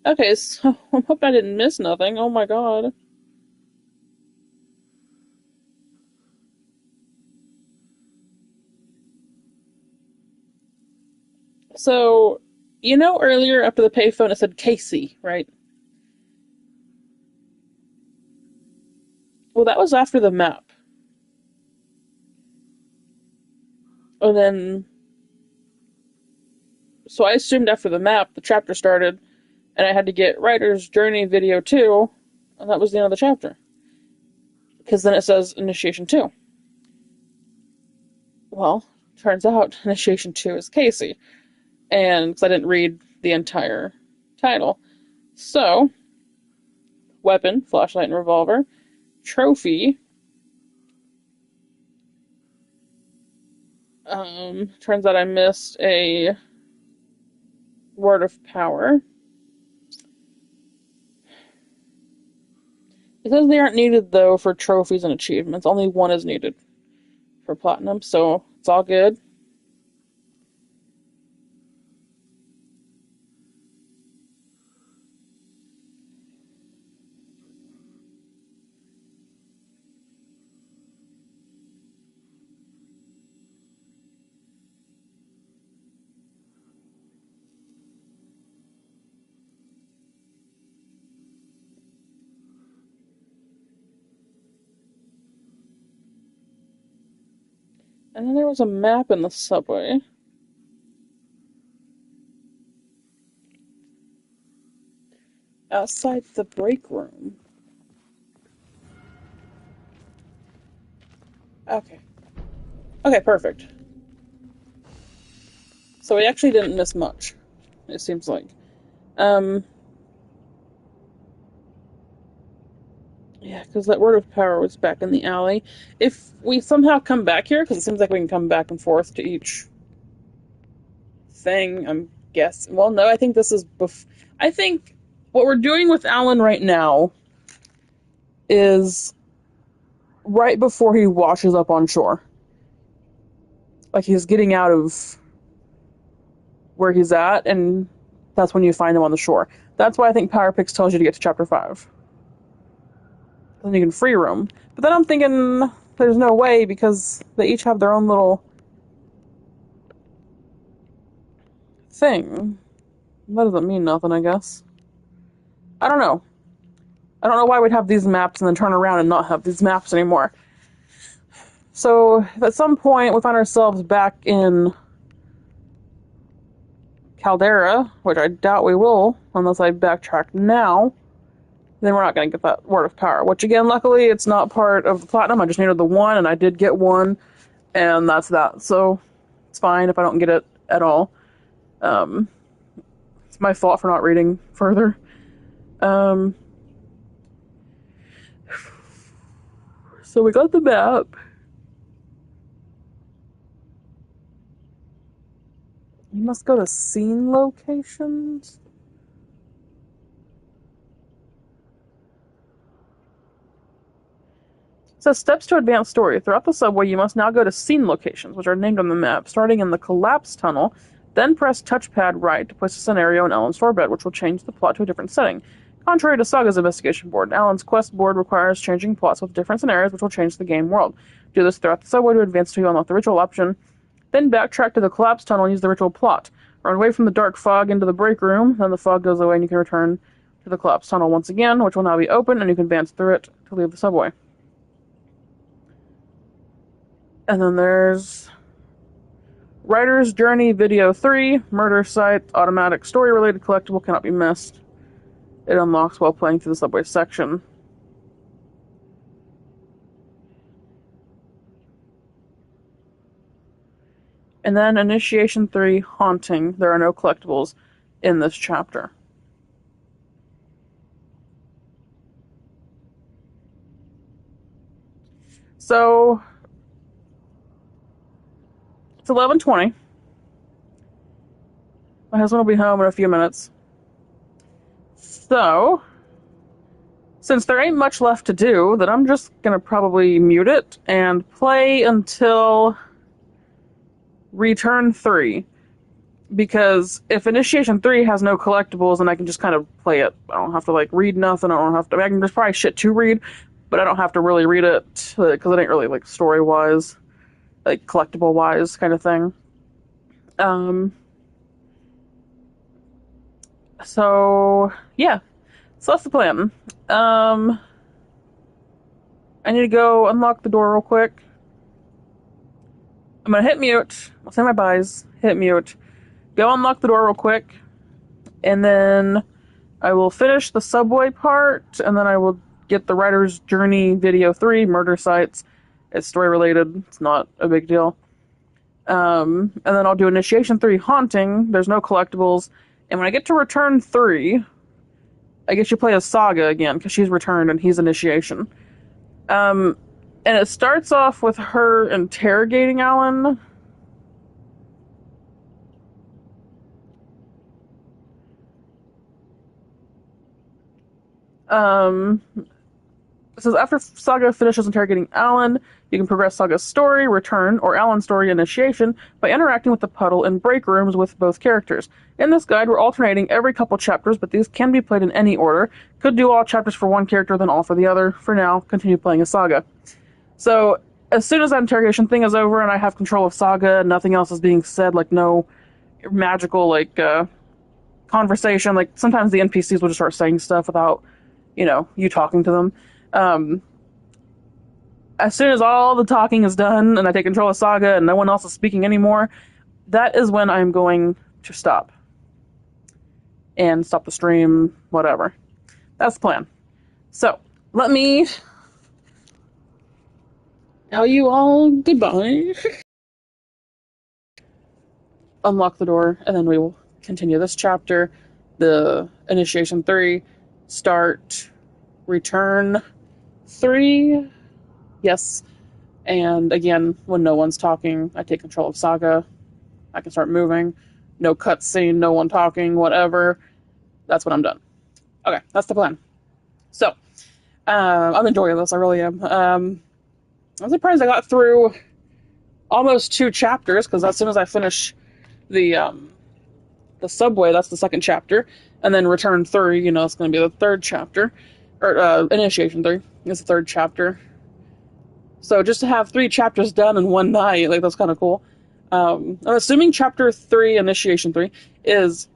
Okay, so I hope I didn't miss nothing. Oh my god. So, you know earlier after the payphone it said Casey, right? Well, that was after the map. And then... So I assumed after the map, the chapter started, and I had to get Writer's Journey Video 2, and that was the end of the chapter. Because then it says Initiation 2. Well, turns out Initiation 2 is Casey. And because I didn't read the entire title. So, weapon, flashlight and revolver. Trophy. Turns out I missed a Word of Power. It says they aren't needed, though, for trophies and achievements. Only one is needed for platinum, so it's all good. And then there was a map in the subway. Outside the break room. Okay. Okay, perfect. So we actually didn't miss much, it seems like. Yeah, because that Word of Power was back in the alley. If we somehow come back here, because it seems like we can come back and forth to each thing, I'm guessing. Well, no, I think this is... I think what we're doing with Alan right now is right before he washes up on shore. Like, he's getting out of where he's at, and that's when you find him on the shore. That's why I think Power Picks tells you to get to Chapter 5. Then you can free roam. But then I'm thinking there's no way because they each have their own little thing. That doesn't mean nothing, I guess. I don't know. I don't know why we'd have these maps and then turn around and not have these maps anymore. So, at some point, we find ourselves back in Caldera, which I doubt we will, unless I backtrack now. Then we're not going to get that Word of Power. Which, again, luckily, it's not part of the Platinum. I just needed the one, and I did get one, and that's that. So, it's fine if I don't get it at all. It's my fault for not reading further. So we got the map. You must go to scene locations? It says steps to advance story. Throughout the subway, you must now go to scene locations, which are named on the map, starting in the collapse tunnel. Then press touchpad right to place a scenario in Alan's store bed, which will change the plot to a different setting. Contrary to Saga's investigation board, Alan's quest board requires changing plots with different scenarios, which will change the game world. Do this throughout the subway to advance to unlock the ritual option. Then backtrack to the collapse tunnel and use the ritual plot. Run away from the dark fog into the break room, then the fog goes away and you can return to the collapse tunnel once again, which will now be open, and you can advance through it to leave the subway. And then there's Writer's Journey Video 3, Murder Site, Automatic Story-Related Collectible, cannot be missed. It unlocks while playing through the subway section. And then Initiation 3, Haunting. There are no collectibles in this chapter. So, it's 11:20. My husband will be home in a few minutes. So, since there ain't much left to do, then I'm just gonna probably mute it and play until Return 3. Because if Initiation 3 has no collectibles, then I can just kind of play it. I don't have to, like, read nothing. I don't have to... I mean, there's probably shit to read, but I don't have to really read it, because it ain't really, like, story-wise, like, collectible-wise kind of thing. So, yeah. So that's the plan. I need to go unlock the door real quick. I'm gonna hit mute. I'll say my byes. Hit mute. Go unlock the door real quick. And then I will finish the subway part. And then I will get the Writer's Journey Video 3, Murder Sites. It's story related. It's not a big deal. And then I'll do Initiation 3, Haunting. There's no collectibles. And when I get to Return 3, I guess you play as Saga again, because she's returned and he's Initiation. And it starts off with her interrogating Alan. It says, after Saga finishes interrogating Alan, you can progress Saga's story, Return, or Alan's story, Initiation, by interacting with the puddle in break rooms with both characters. In this guide, we're alternating every couple chapters, but these can be played in any order. Could do all chapters for one character, then all for the other. For now, continue playing as Saga. So, as soon as that interrogation thing is over and I have control of Saga and nothing else is being said, like no magical, like, conversation, like, sometimes the NPCs will just start saying stuff without, you talking to them. As soon as all the talking is done and I take control of Saga and no one else is speaking anymore, that is when I'm going to stop. And stop the stream, whatever. That's the plan. So, let me tell you all goodbye. Unlock the door, and then we will continue this chapter. The Initiation 3, start, Return 3, yes. And again, when no one's talking, I take control of Saga. I can start moving. No cutscene, no one talking, whatever. That's when I'm done. Okay, that's the plan. So, I'm enjoying this, I really am. I'm surprised I got through almost 2 chapters, because as soon as I finish the subway, that's the second chapter, and then Return 3, it's going to be the third chapter, or Initiation 3 is the third chapter. So just to have 3 chapters done in one night, like, that's kind of cool. I'm assuming Chapter 3, Initiation 3, is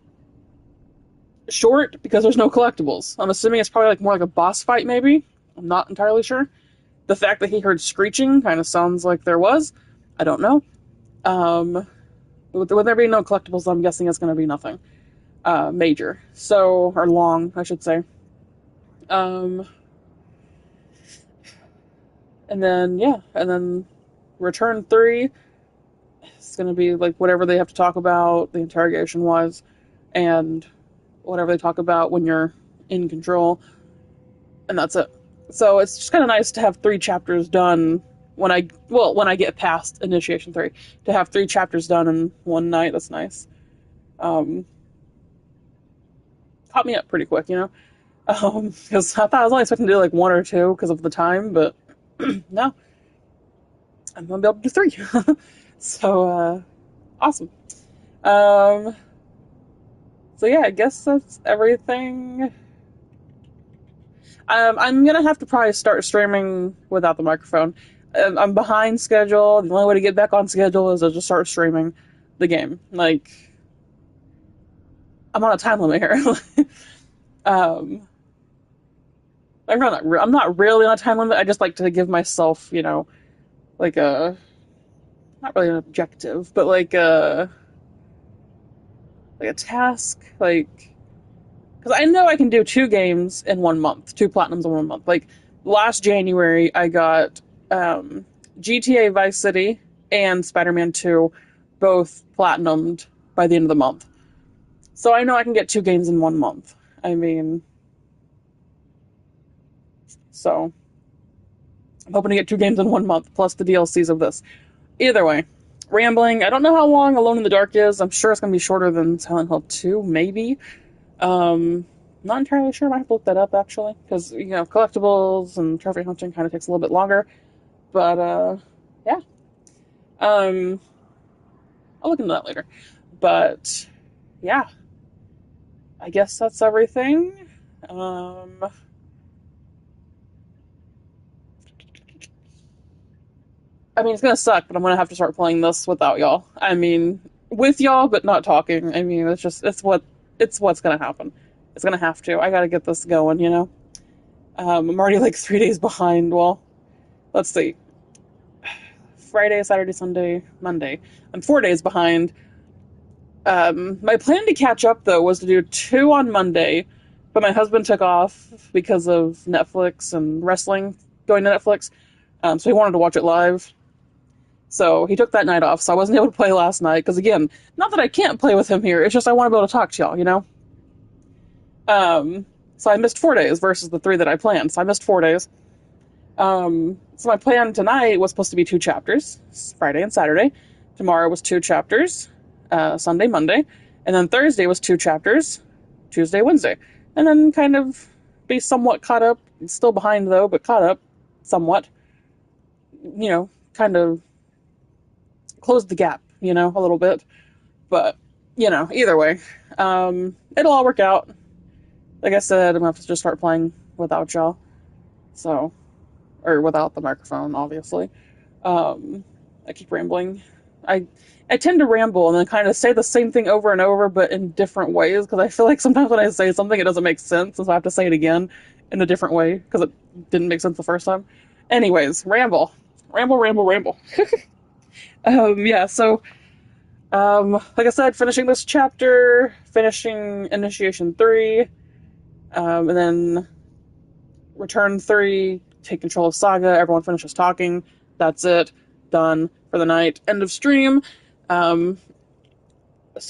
short because there's no collectibles. I'm assuming it's probably like more like a boss fight, maybe. I'm not entirely sure. The fact that he heard screeching kind of sounds like there was. I don't know. With there being no collectibles, I'm guessing it's going to be nothing major. So, or long, I should say. And then, yeah, and then Return 3 is going to be like whatever they have to talk about, the interrogation wise, and whatever they talk about when you're in control, and that's it. So it's just kind of nice to have 3 chapters done when I get past Initiation 3, to have 3 chapters done in one night. That's nice. Caught me up pretty quick, you know, because I thought I was only expecting to do like 1 or 2 because of the time, but no, I'm gonna be able to do 3. So awesome. So yeah, I guess that's everything. I'm gonna have to probably start streaming without the microphone. I'm behind schedule. The only way to get back on schedule is to just start streaming the game. Like, I'm on a time limit here. I'm not really on a time limit. I just like to give myself, you know, like a, not really an objective, but like a task, like, because I know I can do 2 games in 1 month, 2 platinums in 1 month. Like, last January, I got GTA Vice City and Spider-Man 2 both platinumed by the end of the month. So I know I can get 2 games in 1 month. I mean, so I'm hoping to get 2 games in 1 month, plus the DLCs of this. Either way, rambling. I don't know how long Alone in the Dark is. I'm sure it's going to be shorter than Silent Hill 2, maybe. Not entirely sure. I might have to look that up, actually, because, you know, collectibles and trophy hunting kind of takes a little bit longer. But, yeah. I'll look into that later. But, yeah. I guess that's everything. I mean, it's gonna suck, but I'm gonna have to start playing this without y'all. I mean, with y'all, but not talking. I mean, it's what's gonna happen. It's gonna have to. I gotta get this going, you know? I'm already like 3 days behind. Well, let's see. Friday, Saturday, Sunday, Monday. I'm 4 days behind. My plan to catch up, though, was to do 2 on Monday, but my husband took off because of Netflix and wrestling going to Netflix, so he wanted to watch it live. So he took that night off, so I wasn't able to play last night, because again, not that I can't play with him here, it's just I want to be able to talk to y'all, you know? So I missed 4 days versus the 3 that I planned, so I missed 4 days. So my plan tonight was supposed to be 2 chapters, Friday and Saturday. Tomorrow was 2 chapters, Sunday, Monday. And then Thursday was 2 chapters, Tuesday, Wednesday. And then kind of be somewhat caught up, still behind though, but caught up somewhat. You know, kind of close the gap, you know, a little bit. But, you know, either way, it'll all work out. Like I said, I'm going to have to just start playing without y'all. So, or without the microphone, obviously. I keep rambling. I tend to ramble and then kind of say the same thing over and over, but in different ways, because I feel like sometimes when I say something, it doesn't make sense, so I have to say it again in a different way, because it didn't make sense the first time. Anyways, ramble. Yeah, so, like I said, finishing this chapter, finishing Initiation 3, and then Return 3, take control of Saga, everyone finishes talking, that's it, done for the night, end of stream. So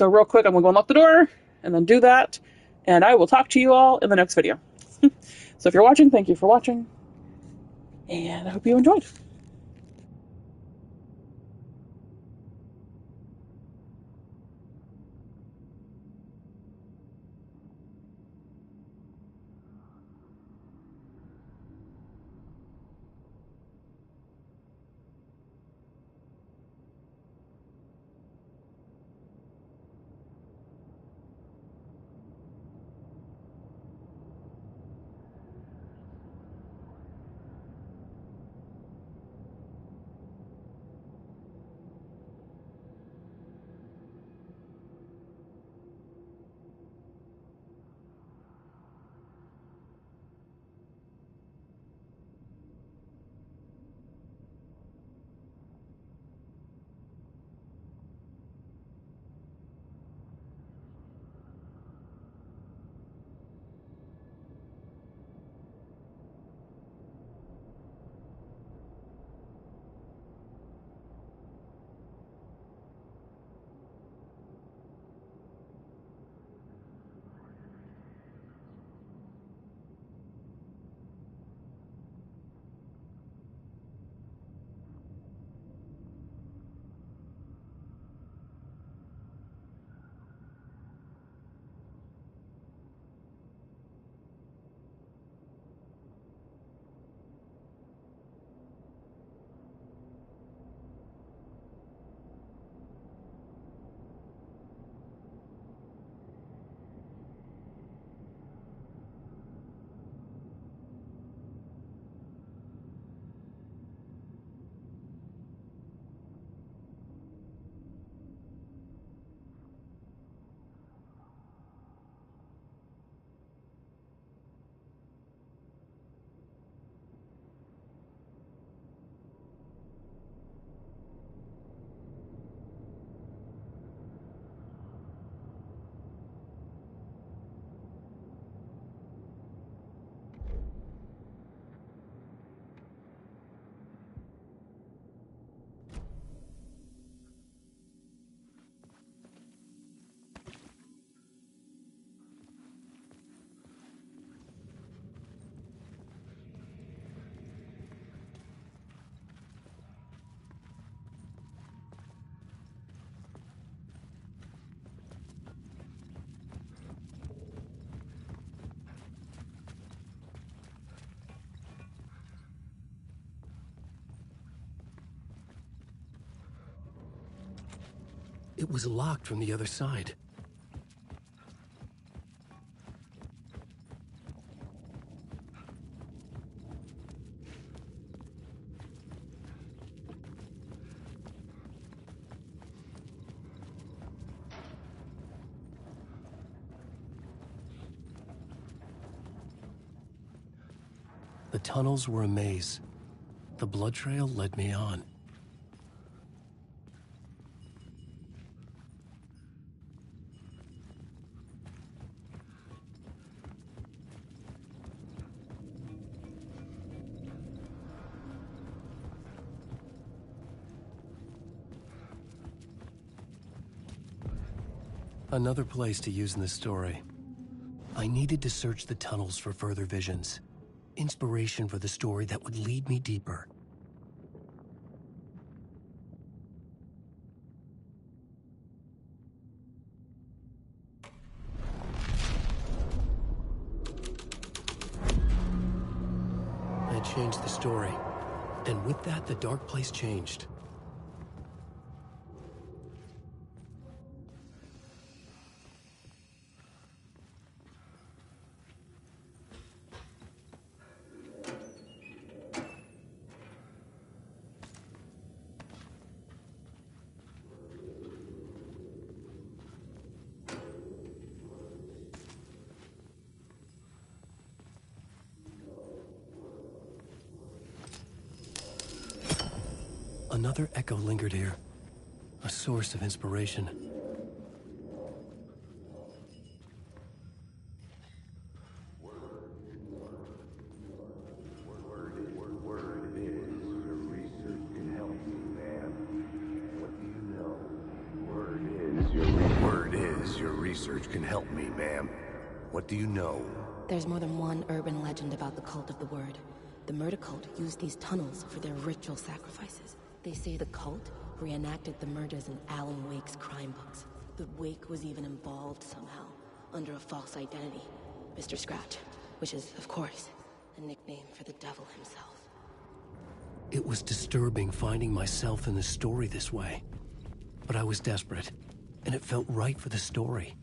real quick, I'm going to go unlock the door, and then do that, and I will talk to you all in the next video. So if you're watching, thank you for watching, and I hope you enjoyed. It was locked from the other side. The tunnels were a maze. The blood trail led me on. Another place to use in the story. I needed to search the tunnels for further visions. Inspiration for the story that would lead me deeper. I had changed the story, and with that, the dark place changed. Another echo lingered here, a source of inspiration. Research can help me, ma'am. What do you know? There's more than one urban legend about the Cult of the Word. The murder cult used these tunnels for their ritual sacrifices. They say the cult reenacted the murders in Alan Wake's crime books. The Wake was even involved somehow, under a false identity. Mr. Scratch, which is, of course, a nickname for the devil himself. It was disturbing finding myself in the story this way. But I was desperate, and it felt right for the story.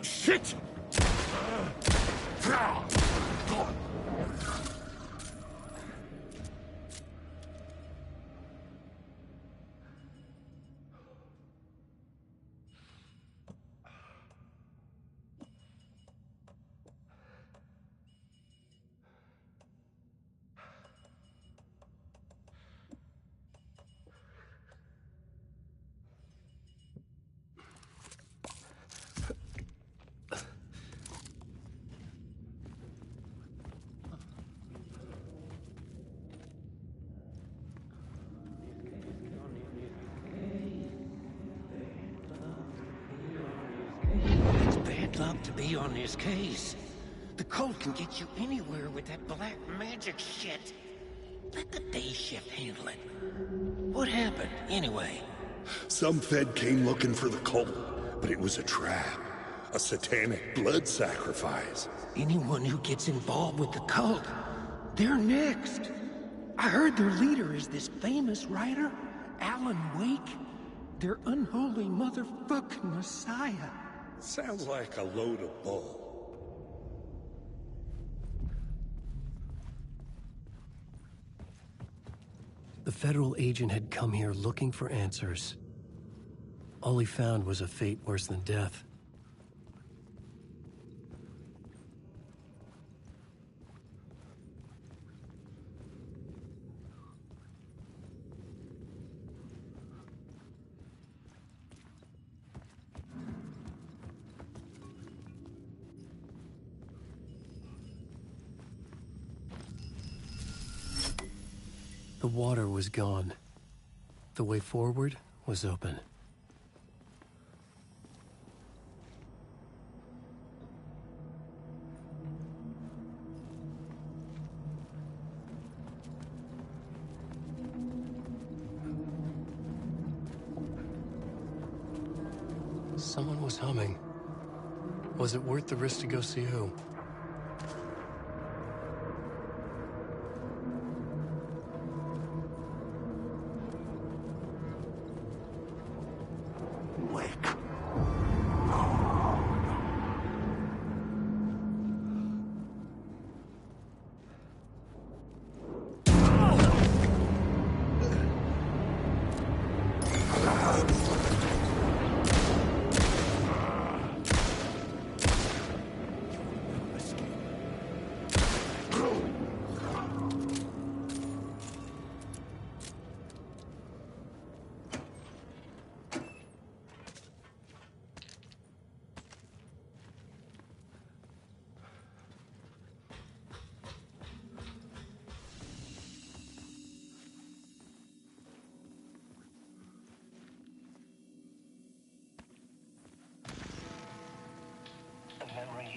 Shit! Luck to be on this case. The cult can get you anywhere with that black magic shit. Let the day shift handle it. What happened, anyway? Some Fed came looking for the cult, but it was a trap. A satanic blood sacrifice. Anyone who gets involved with the cult, they're next. I heard their leader is this famous writer, Alan Wake. Their unholy motherfucking messiah. Sounds like a load of bull. The federal agent had come here looking for answers. All he found was a fate worse than death. The water was gone. The way forward was open. Someone was humming. Was it worth the risk to go see who?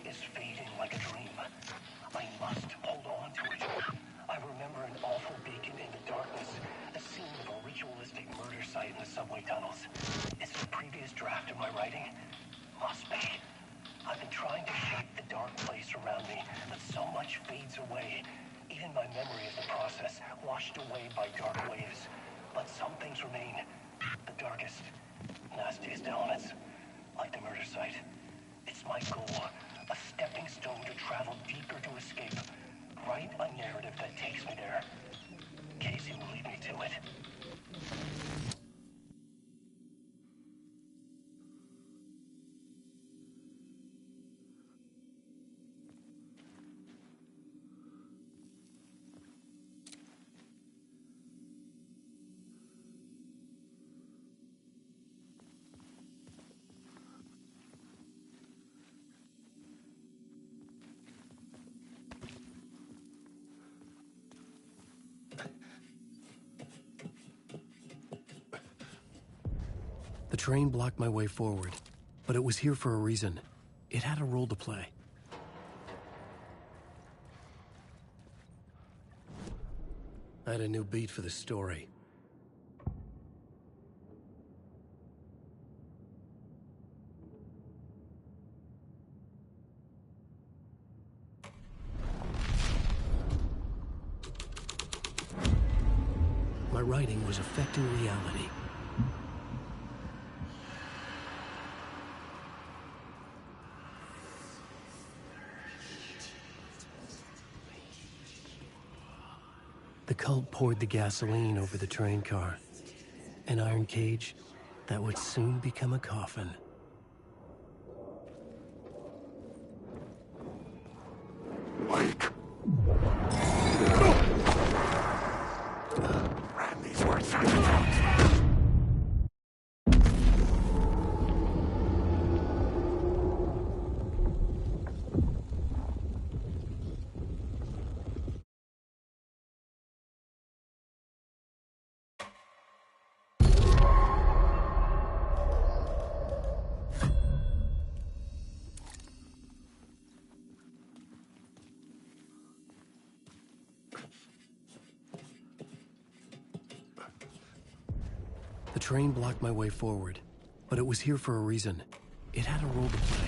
Is fading like a dream. I must hold on to it. I remember an awful beacon in the darkness, the scene of a ritualistic murder site in the subway tunnels. Is it a previous draft of my writing? Must be. I've been trying to shape the dark place around me, but so much fades away. Even my memory of the process, washed away by dark waves. But some things remain. The darkest, nastiest elements, like the murder site. It's my goal. A stepping stone to travel deeper to escape. Write a narrative that takes me there. Casey will lead me to it. The train blocked my way forward, but it was here for a reason. It had a role to play. I had a new beat for the story. My writing was affecting reality. The cult poured the gasoline over the train car. An iron cage that would soon become a coffin. Mike! Ram these words out your throat. The train blocked my way forward, but it was here for a reason. It had a role to play.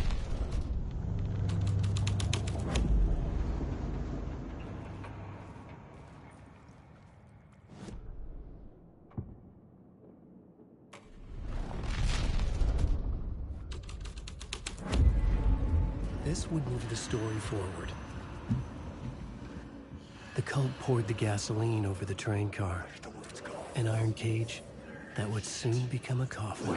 This would move the story forward. The cult poured the gasoline over the train car. An iron cage that would soon become a coffin.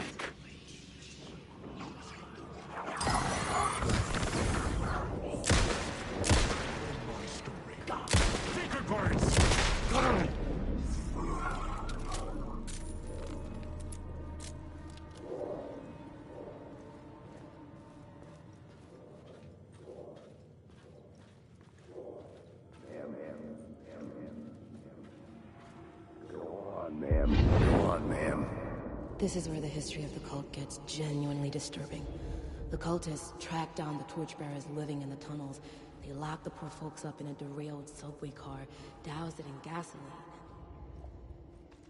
Secret words! Come! them. Go on, ma'am. This is where the history of the cult gets genuinely disturbing. The cultists track down the torchbearers living in the tunnels. They lock the poor folks up in a derailed subway car, douse it in gasoline.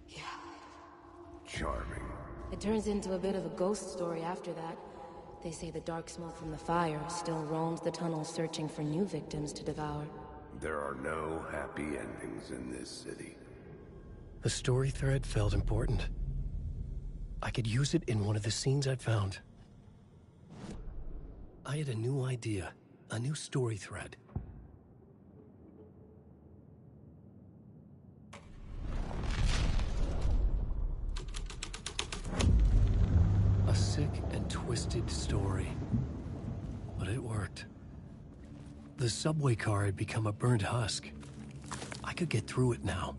Yeah. Charming. It turns into a bit of a ghost story after that. They say the dark smoke from the fire still roams the tunnels searching for new victims to devour. There are no happy endings in this city. The story thread felt important. I could use it in one of the scenes I'd found. I had a new idea, a new story thread. A sick and twisted story. But it worked. The subway car had become a burnt husk. I could get through it now.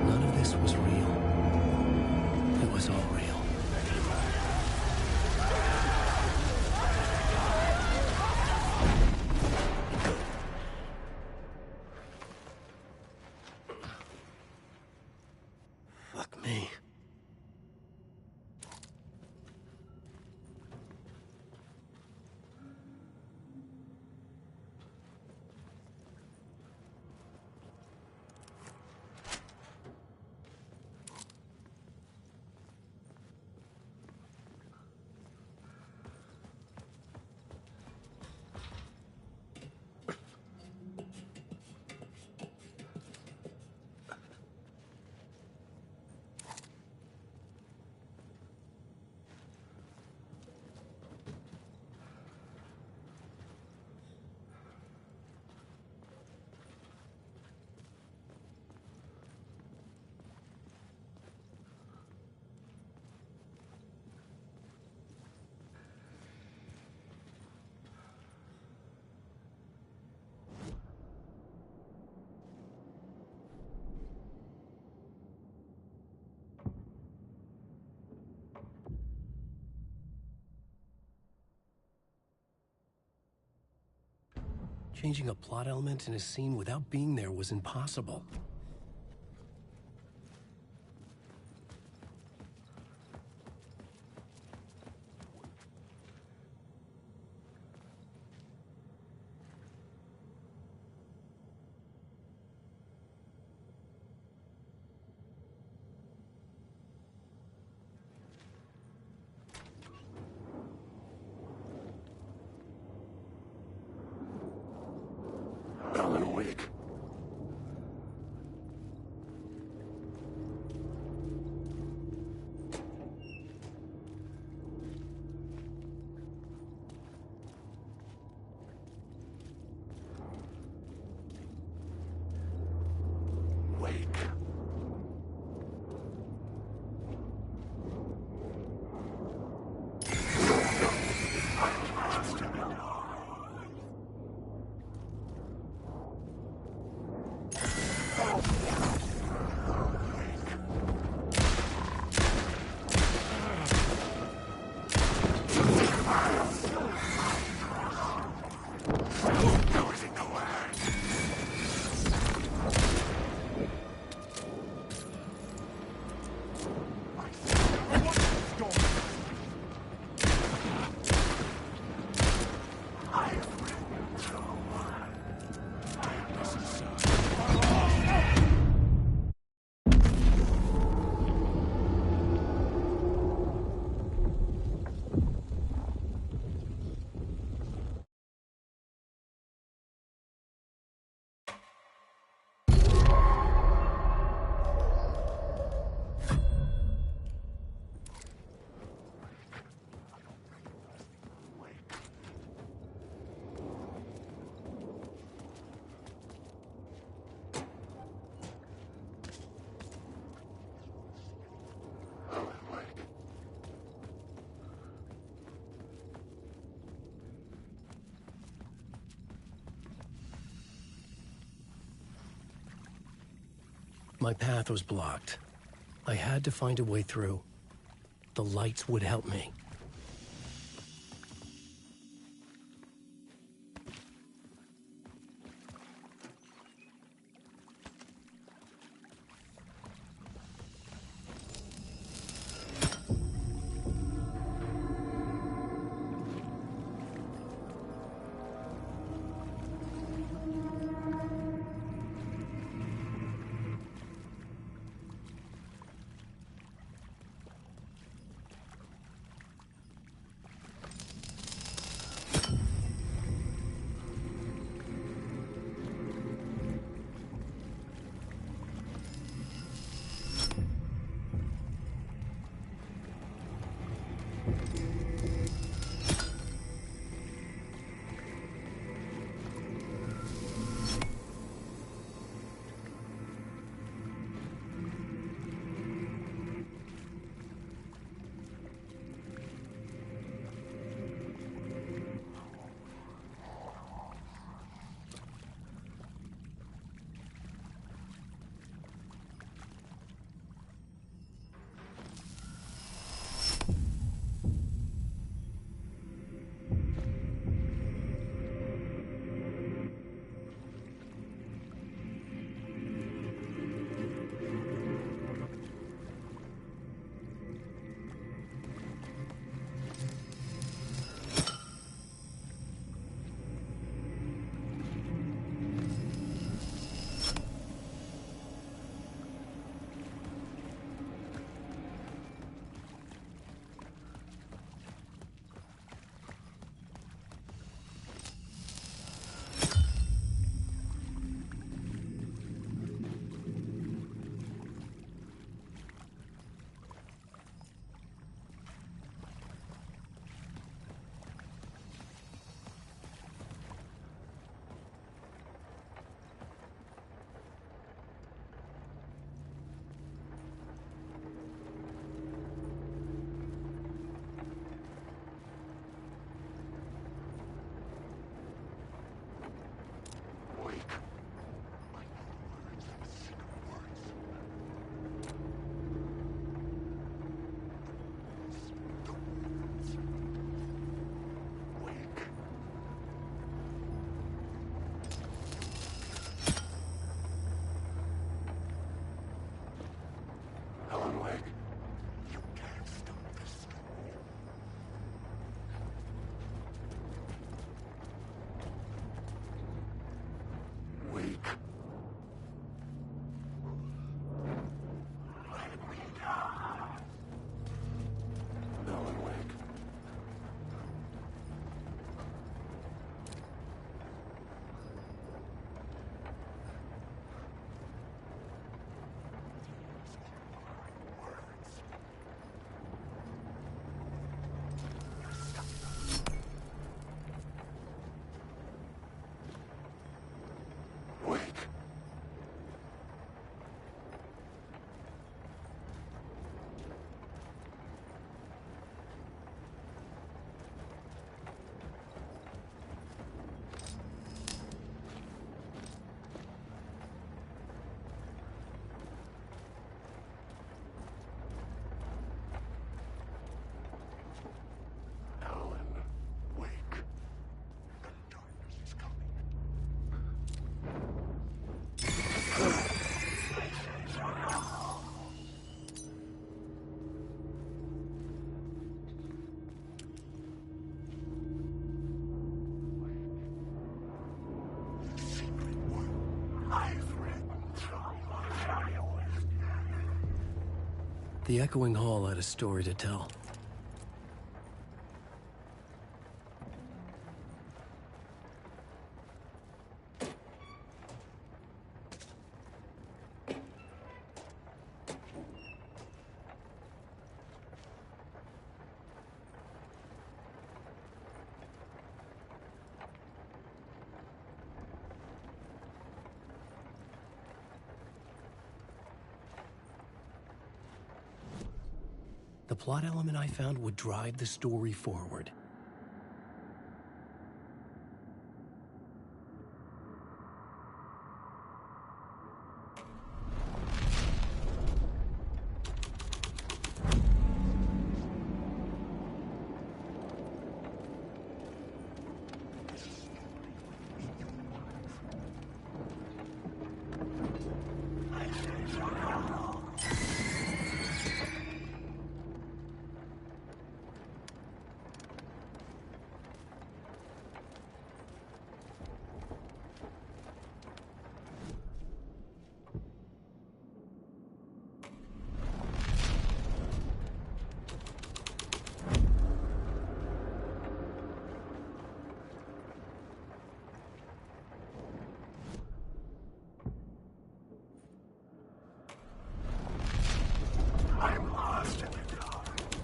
None of this was real. It was all real. Fuck me. Changing a plot element in a scene without being there was impossible. Alan Wake. My path was blocked. I had to find a way through. The lights would help me. The Echoing Hall had a story to tell. The plot element I found would drive the story forward.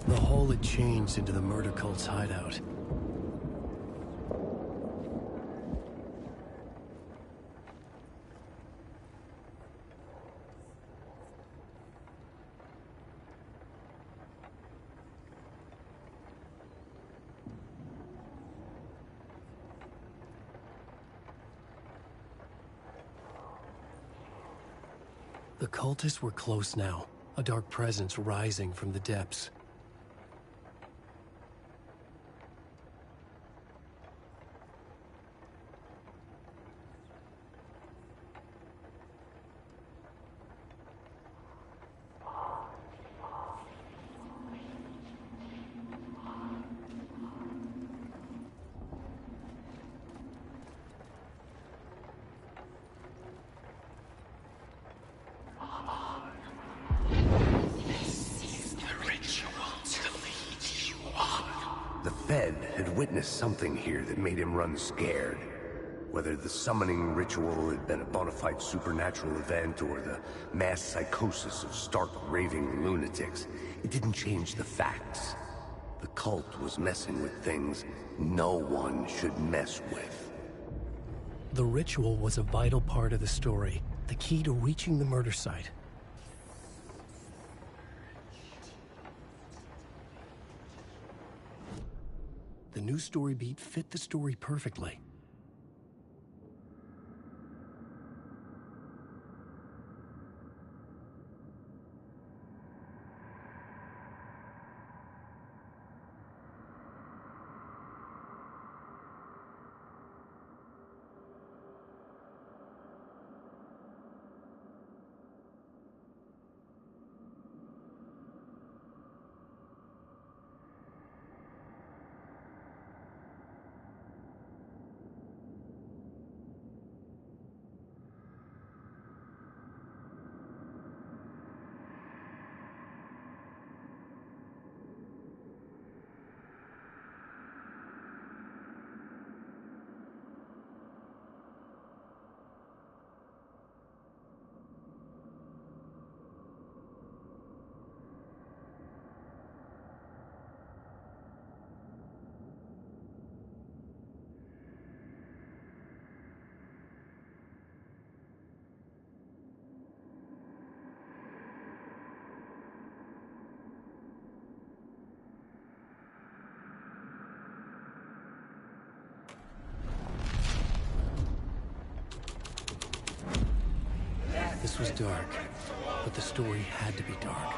The hole had changed into the murder cult's hideout. The cultists were close now, a dark presence rising from the depths. The Fed had witnessed something here that made him run scared. Whether the summoning ritual had been a bona fide supernatural event or the mass psychosis of stark raving lunatics, it didn't change the facts. The cult was messing with things no one should mess with. The ritual was a vital part of the story, the key to reaching the murder site. The new story beat fit the story perfectly. This was dark, but the story had to be dark.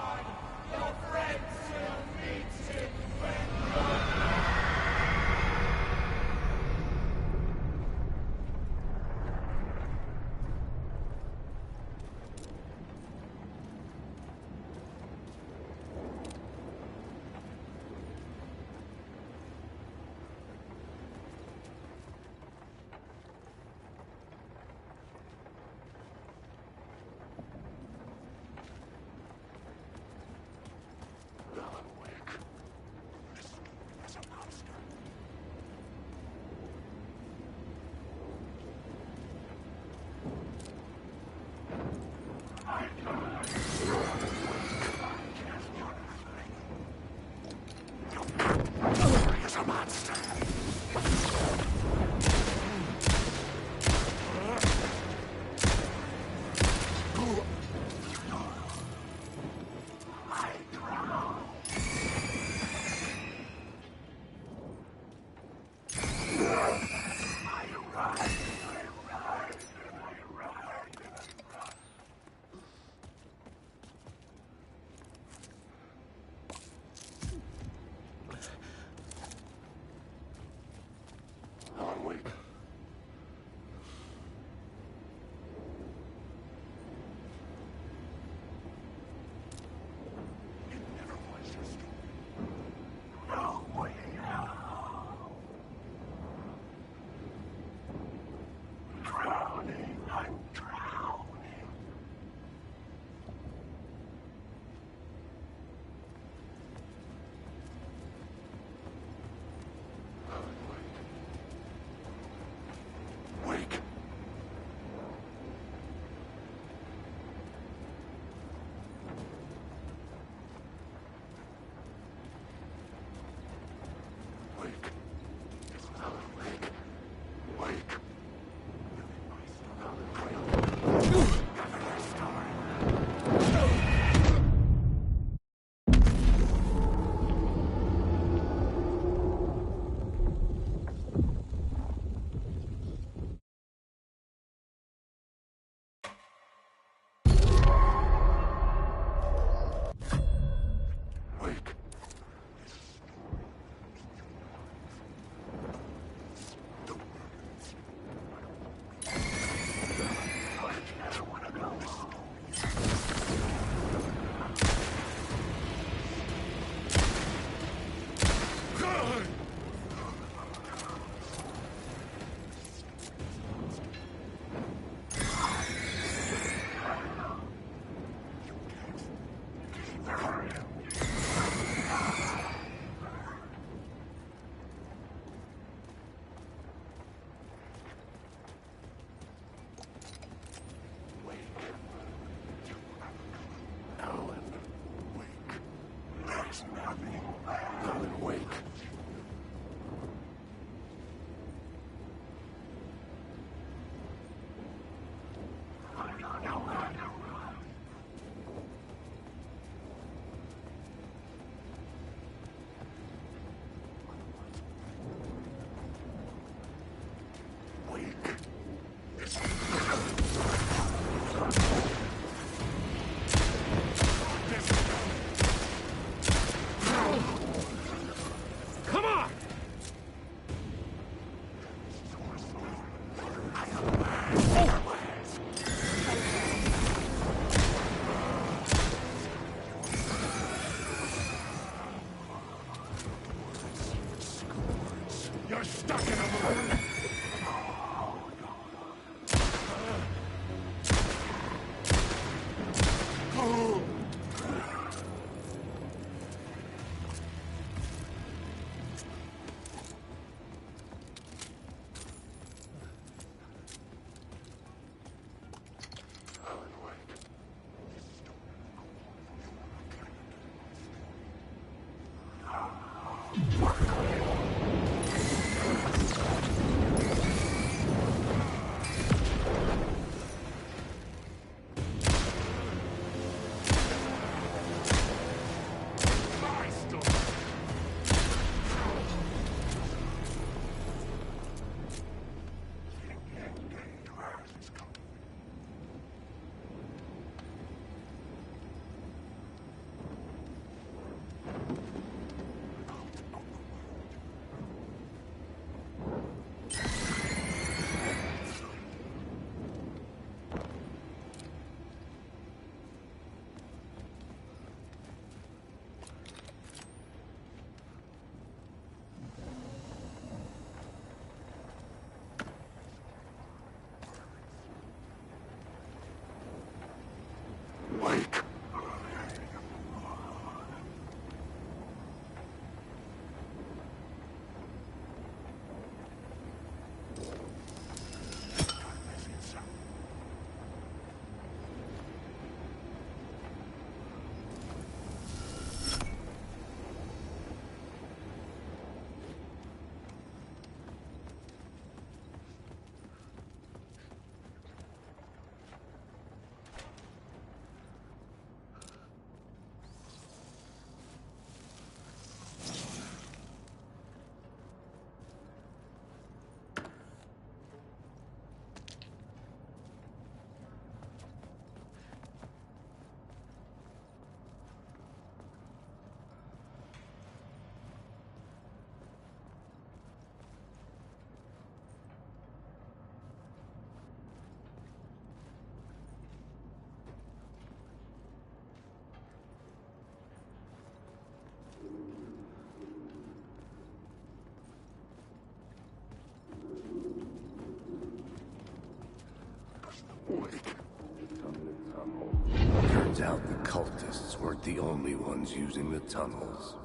Turns out the cultists weren't the only ones using the tunnels.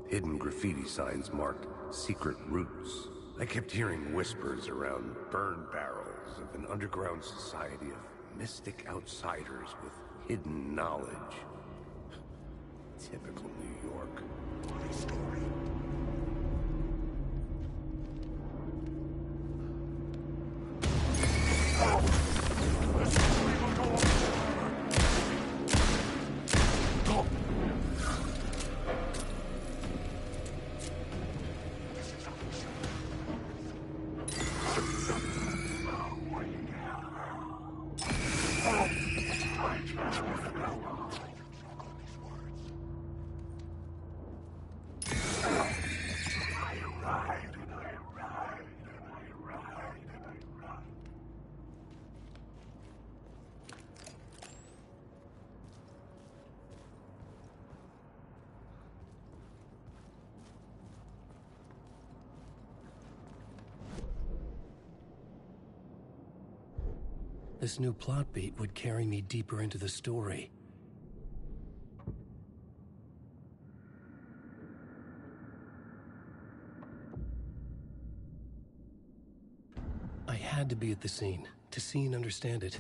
Hidden graffiti signs marked secret routes. I kept hearing whispers around burn barrels of an underground society of mystic outsiders with hidden knowledge. Typical New York. My story. This new plot beat would carry me deeper into the story. I had to be at the scene, to see and understand it.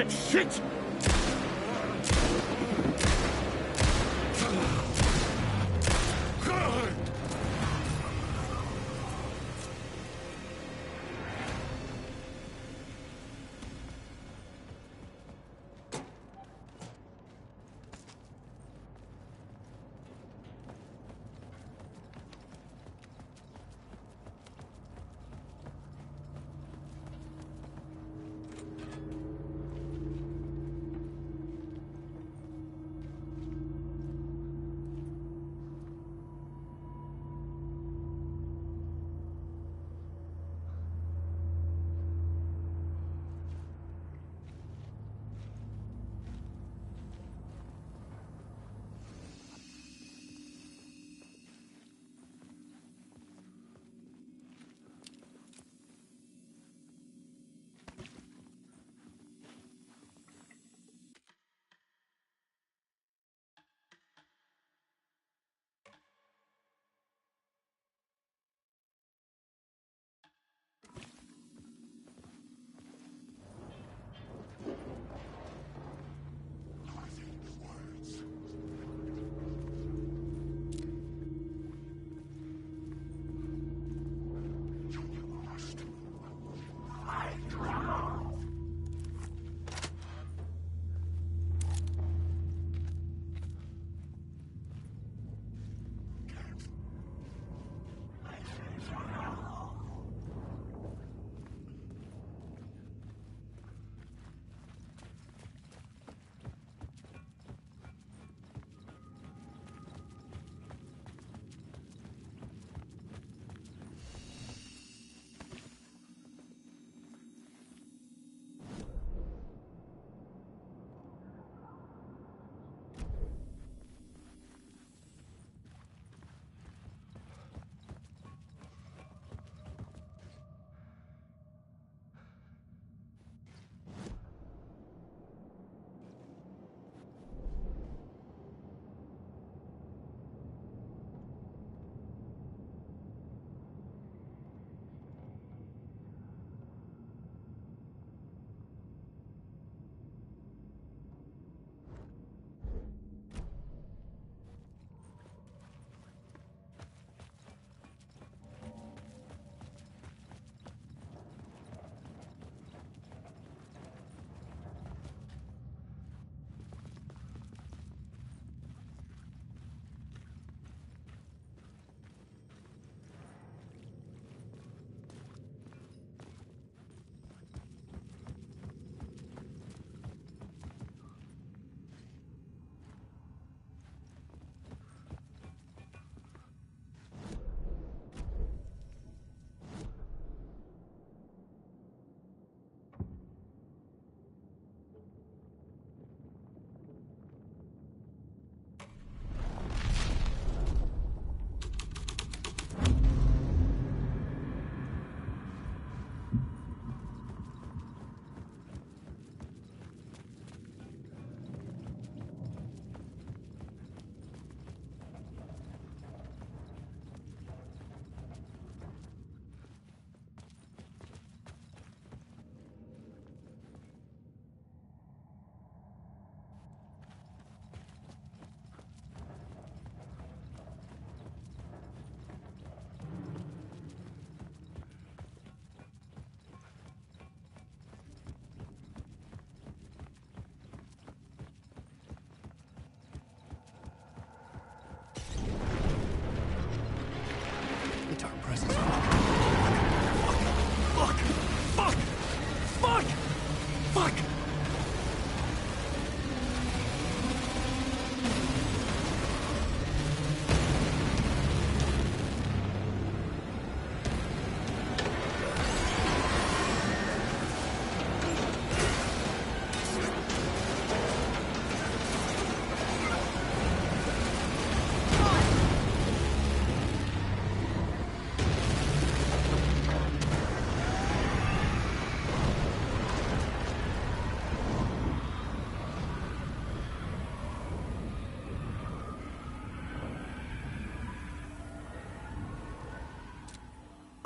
Shit!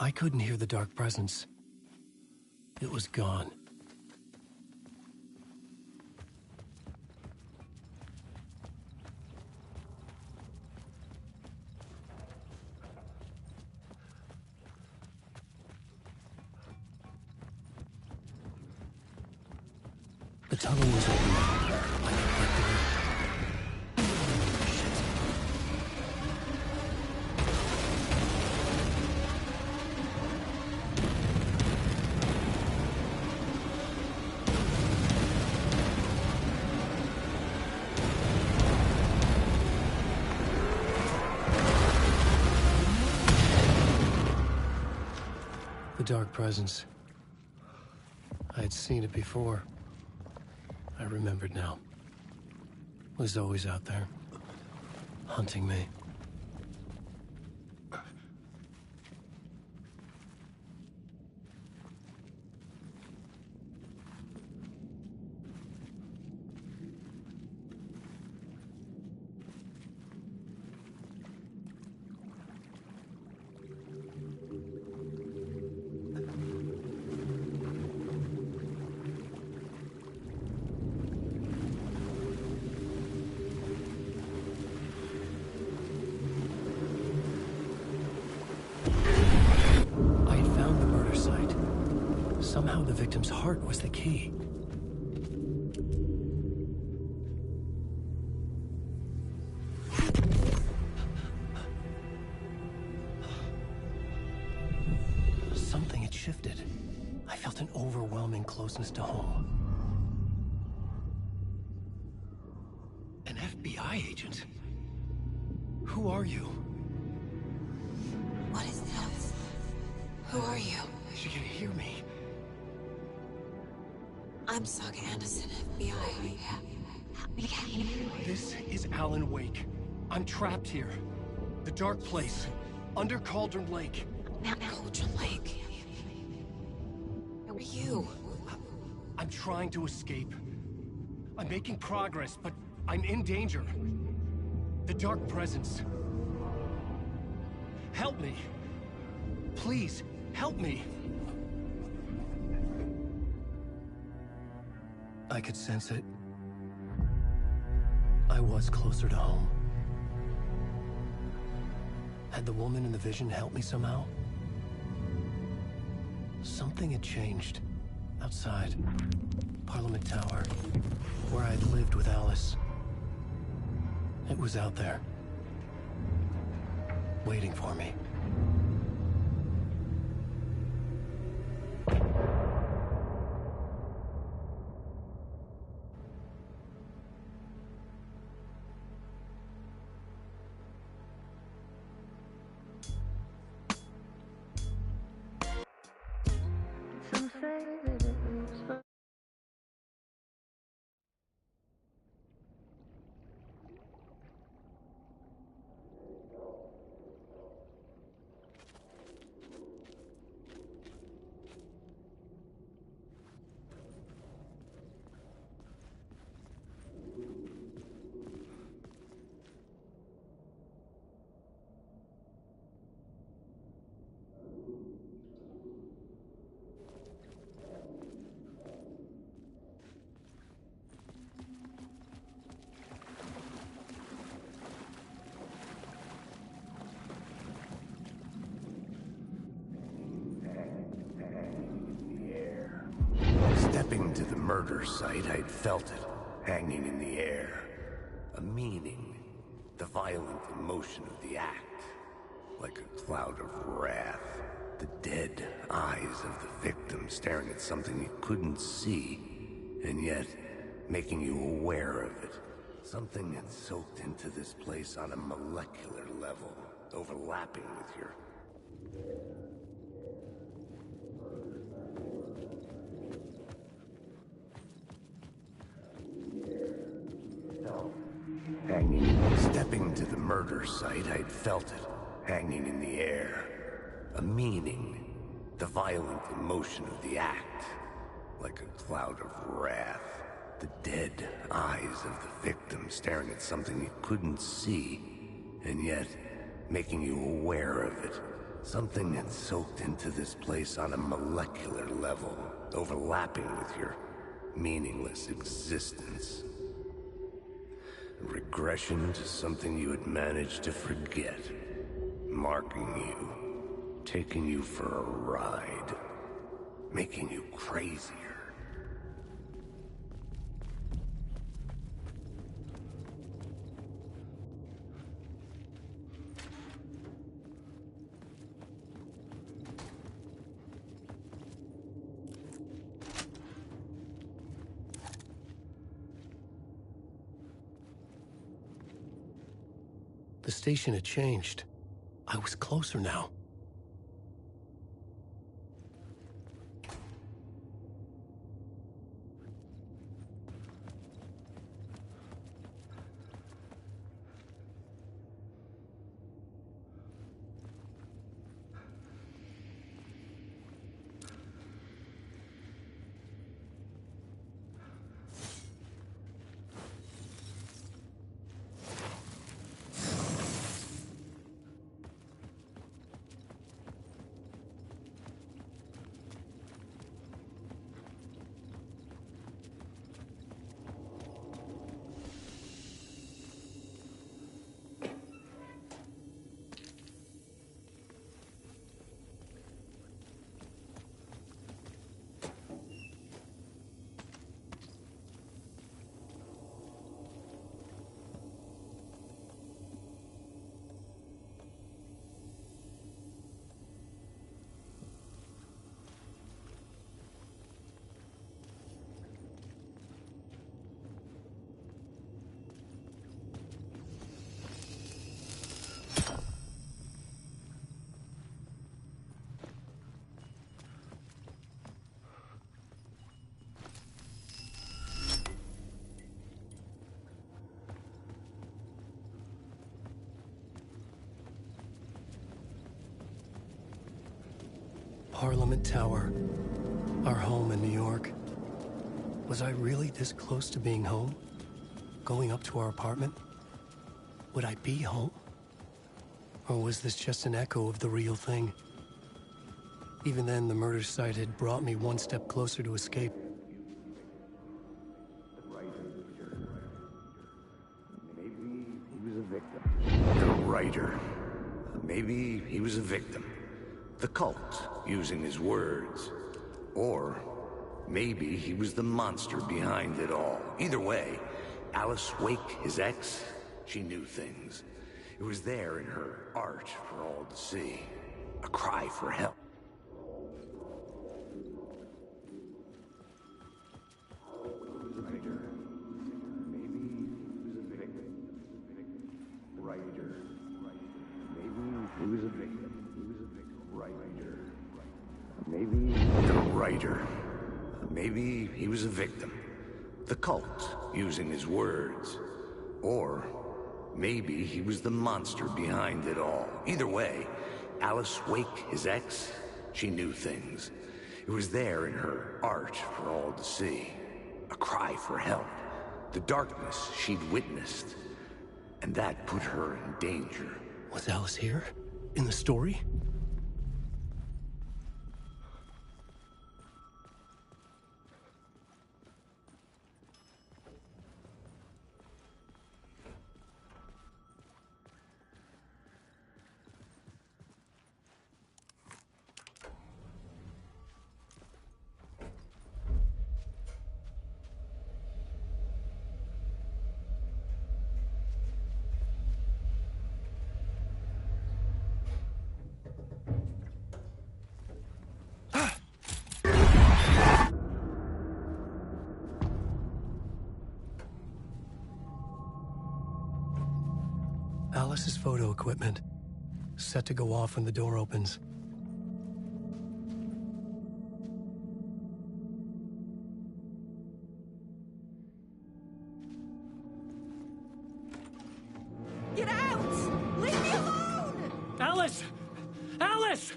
I couldn't hear the dark presence. It was gone. The tunnel was open now. I could get through. The dark presence. I had seen it before. I remembered now. It was always out there, hunting me. Somehow the victim's heart was the key. Something had shifted. I felt an overwhelming closeness to home. An FBI agent? Who are you? What is this? Who are you? She can hear me. I'm Saga Anderson, FBI. This is Alan Wake. I'm trapped here. The dark place. Under Cauldron Lake. Cauldron Lake? Who are you? I'm trying to escape. I'm making progress, but I'm in danger. The dark presence. Help me. Please, help me. I could sense it. I was closer to home. Had the woman in the vision helped me somehow? Something had changed. Outside. Parliament Tower. Where I'd lived with Alice. It was out there. Waiting for me. Stepping to the murder site, I'd felt it, hanging in the air. A meaning, the violent emotion of the act. Like a cloud of wrath. The dead eyes of the victim staring at something you couldn't see, and yet making you aware of it. Something had soaked into this place on a molecular level, overlapping with your... Stepping to the murder site, I'd felt it, hanging in the air. A meaning, the violent emotion of the act. Like a cloud of wrath. The dead eyes of the victim staring at something you couldn't see, and yet making you aware of it. Something had soaked into this place on a molecular level, overlapping with your meaningless existence. A regression to something you had managed to forget. Marking you, taking you for a ride, making you crazier. The station had changed. I was closer now. Parliament Tower. Our home in New York. Was I really this close to being home? Going up to our apartment? Would I be home? Or was this just an echo of the real thing? Even then, the murder site had brought me one step closer to escape. Maybe he was a victim. The writer. Maybe he was a victim. The cult, using his words. Or maybe he was the monster behind it all. Either way, Alice Wake, his ex, she knew things. It was there in her art for all to see. A cry for help. Maybe he was a victim. The cult, using his words. Or maybe he was the monster behind it all. Either way, Alice Wake, his ex, she knew things. It was there in her art for all to see. A cry for help. The darkness she'd witnessed. And that put her in danger. Was Alice here? In the story? Alice's photo equipment, set to go off when the door opens. Get out! Leave me alone! Alice! Alice!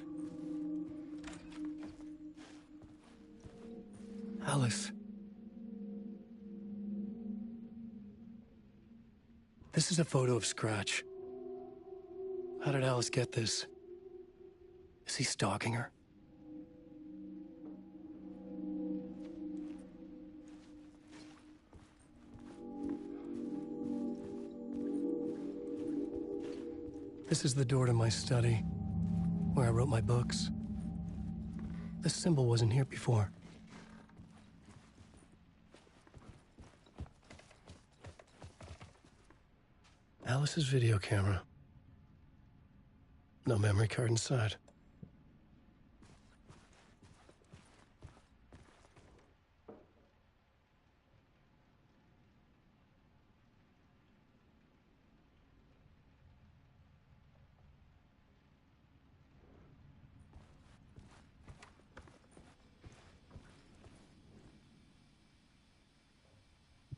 Alice. This is a photo of Scratch. How did Alice get this? Is he stalking her? This is the door to my study, where I wrote my books. This symbol wasn't here before. Alice's video camera. No memory card inside.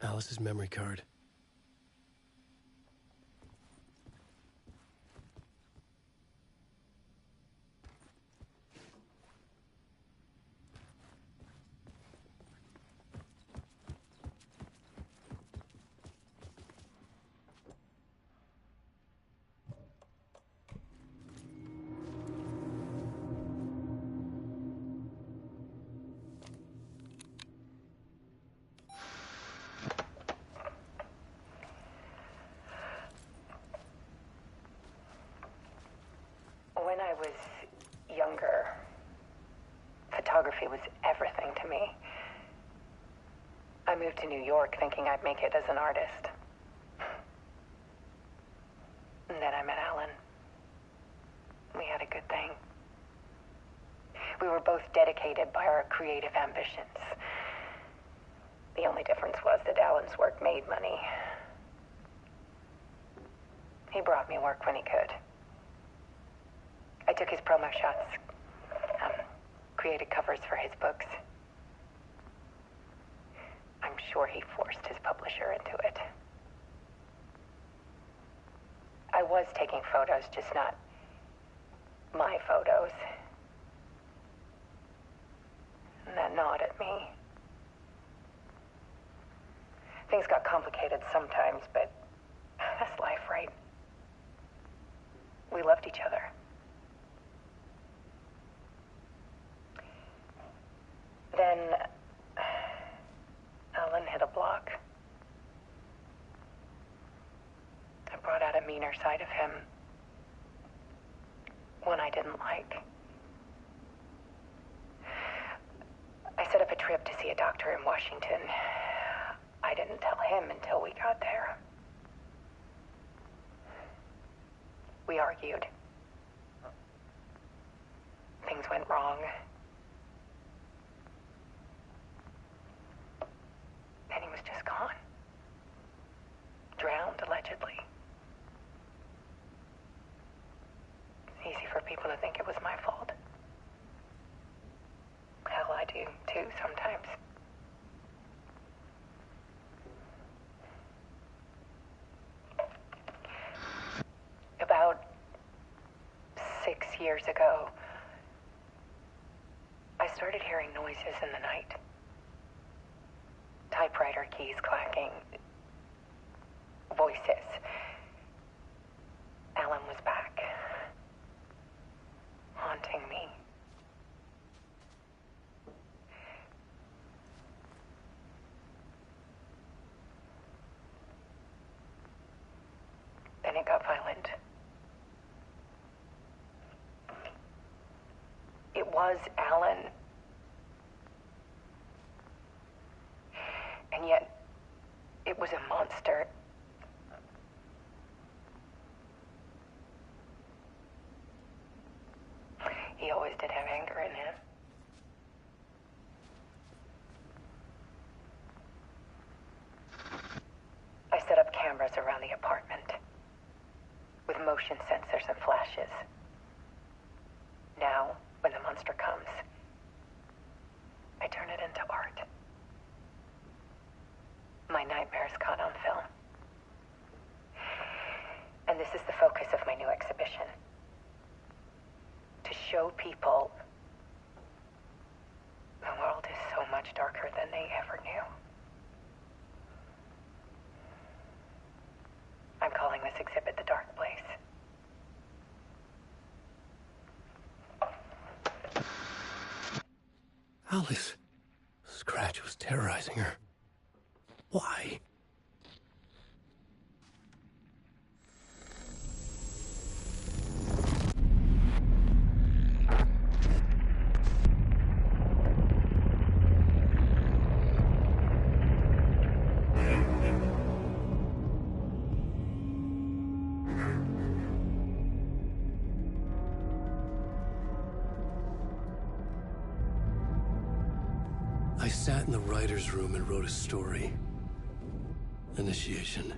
Alice's memory card. When I was younger, photography was everything to me. I moved to New York thinking I'd make it as an artist. And then I met Alan. We had a good thing. We were both dedicated by our creative ambitions. The only difference was that Alan's work made money. He brought me work when he could. I took his promo shots, created covers for his books. I'm sure he forced his publisher into it. I was taking photos, just not my photos. And that gnawed at me. Things got complicated sometimes, but that's life, right? We loved each other. Then Alan hit a block. I brought out a meaner side of him. One I didn't like. I set up a trip to see a doctor in Washington. I didn't tell him until we got there. We argued. Things went wrong. And he was just gone. Drowned, allegedly. It's easy for people to think it was my fault. Hell, I do, too, sometimes. About 6 years ago, I started hearing noises in the night. Typewriter keys clacking. Voices. Alan was back. Haunting me. Then it got violent. It was Alan. And yet, it was a monster. He always did have anger in him. I set up cameras around the apartment with motion sensors and flashes. Now, when the monster comes, I turn it into art. My nightmares caught on film. And this is the focus of my new exhibition. To show people the world is so much darker than they ever knew. I'm calling this exhibit The Dark Place. Alice. Scratch was terrorizing her. Why? I sat in the writer's room and wrote a story. Initiation.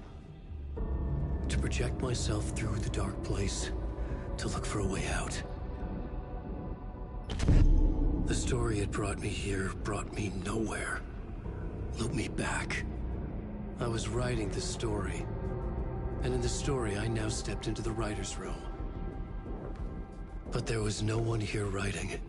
To project myself through the dark place, to look for a way out. The story had brought me here, brought me nowhere. Looped me back. I was writing the story. And in the story, I now stepped into the writer's room. But there was no one here writing it.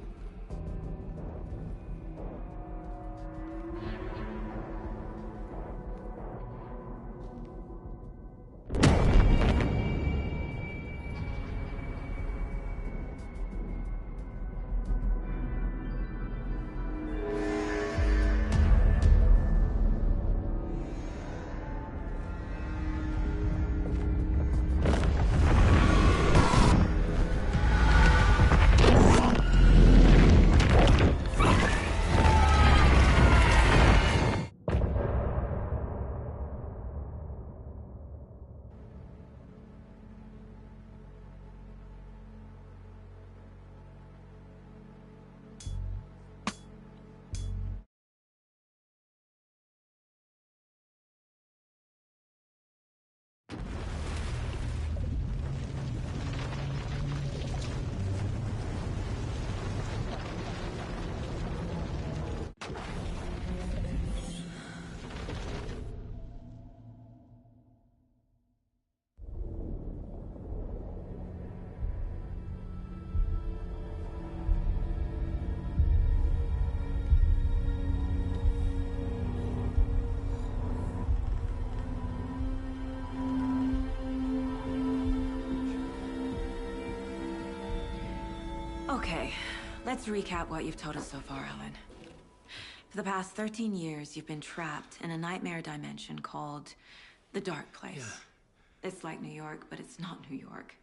Okay, let's recap what you've told us so far, Alan. For the past 13 years, you've been trapped in a nightmare dimension called the Dark Place. Yeah. It's like New York, but it's not New York.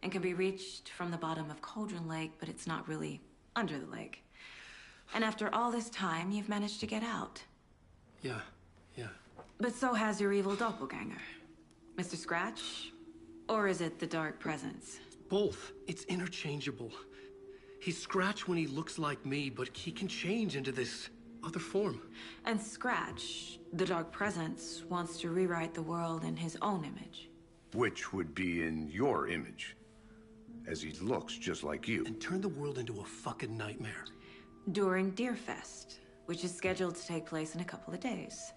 And can be reached from the bottom of Cauldron Lake, but it's not really under the lake. And after all this time, you've managed to get out. Yeah. But so has your evil doppelganger. Mr. Scratch? Or is it the Dark Presence? Both. It's interchangeable. He's Scratch when he looks like me, but he can change into this other form. And Scratch, the Dark Presence, wants to rewrite the world in his own image. Which would be in your image, as he looks just like you. And turn the world into a fucking nightmare. During Deerfest, which is scheduled to take place in a couple of days.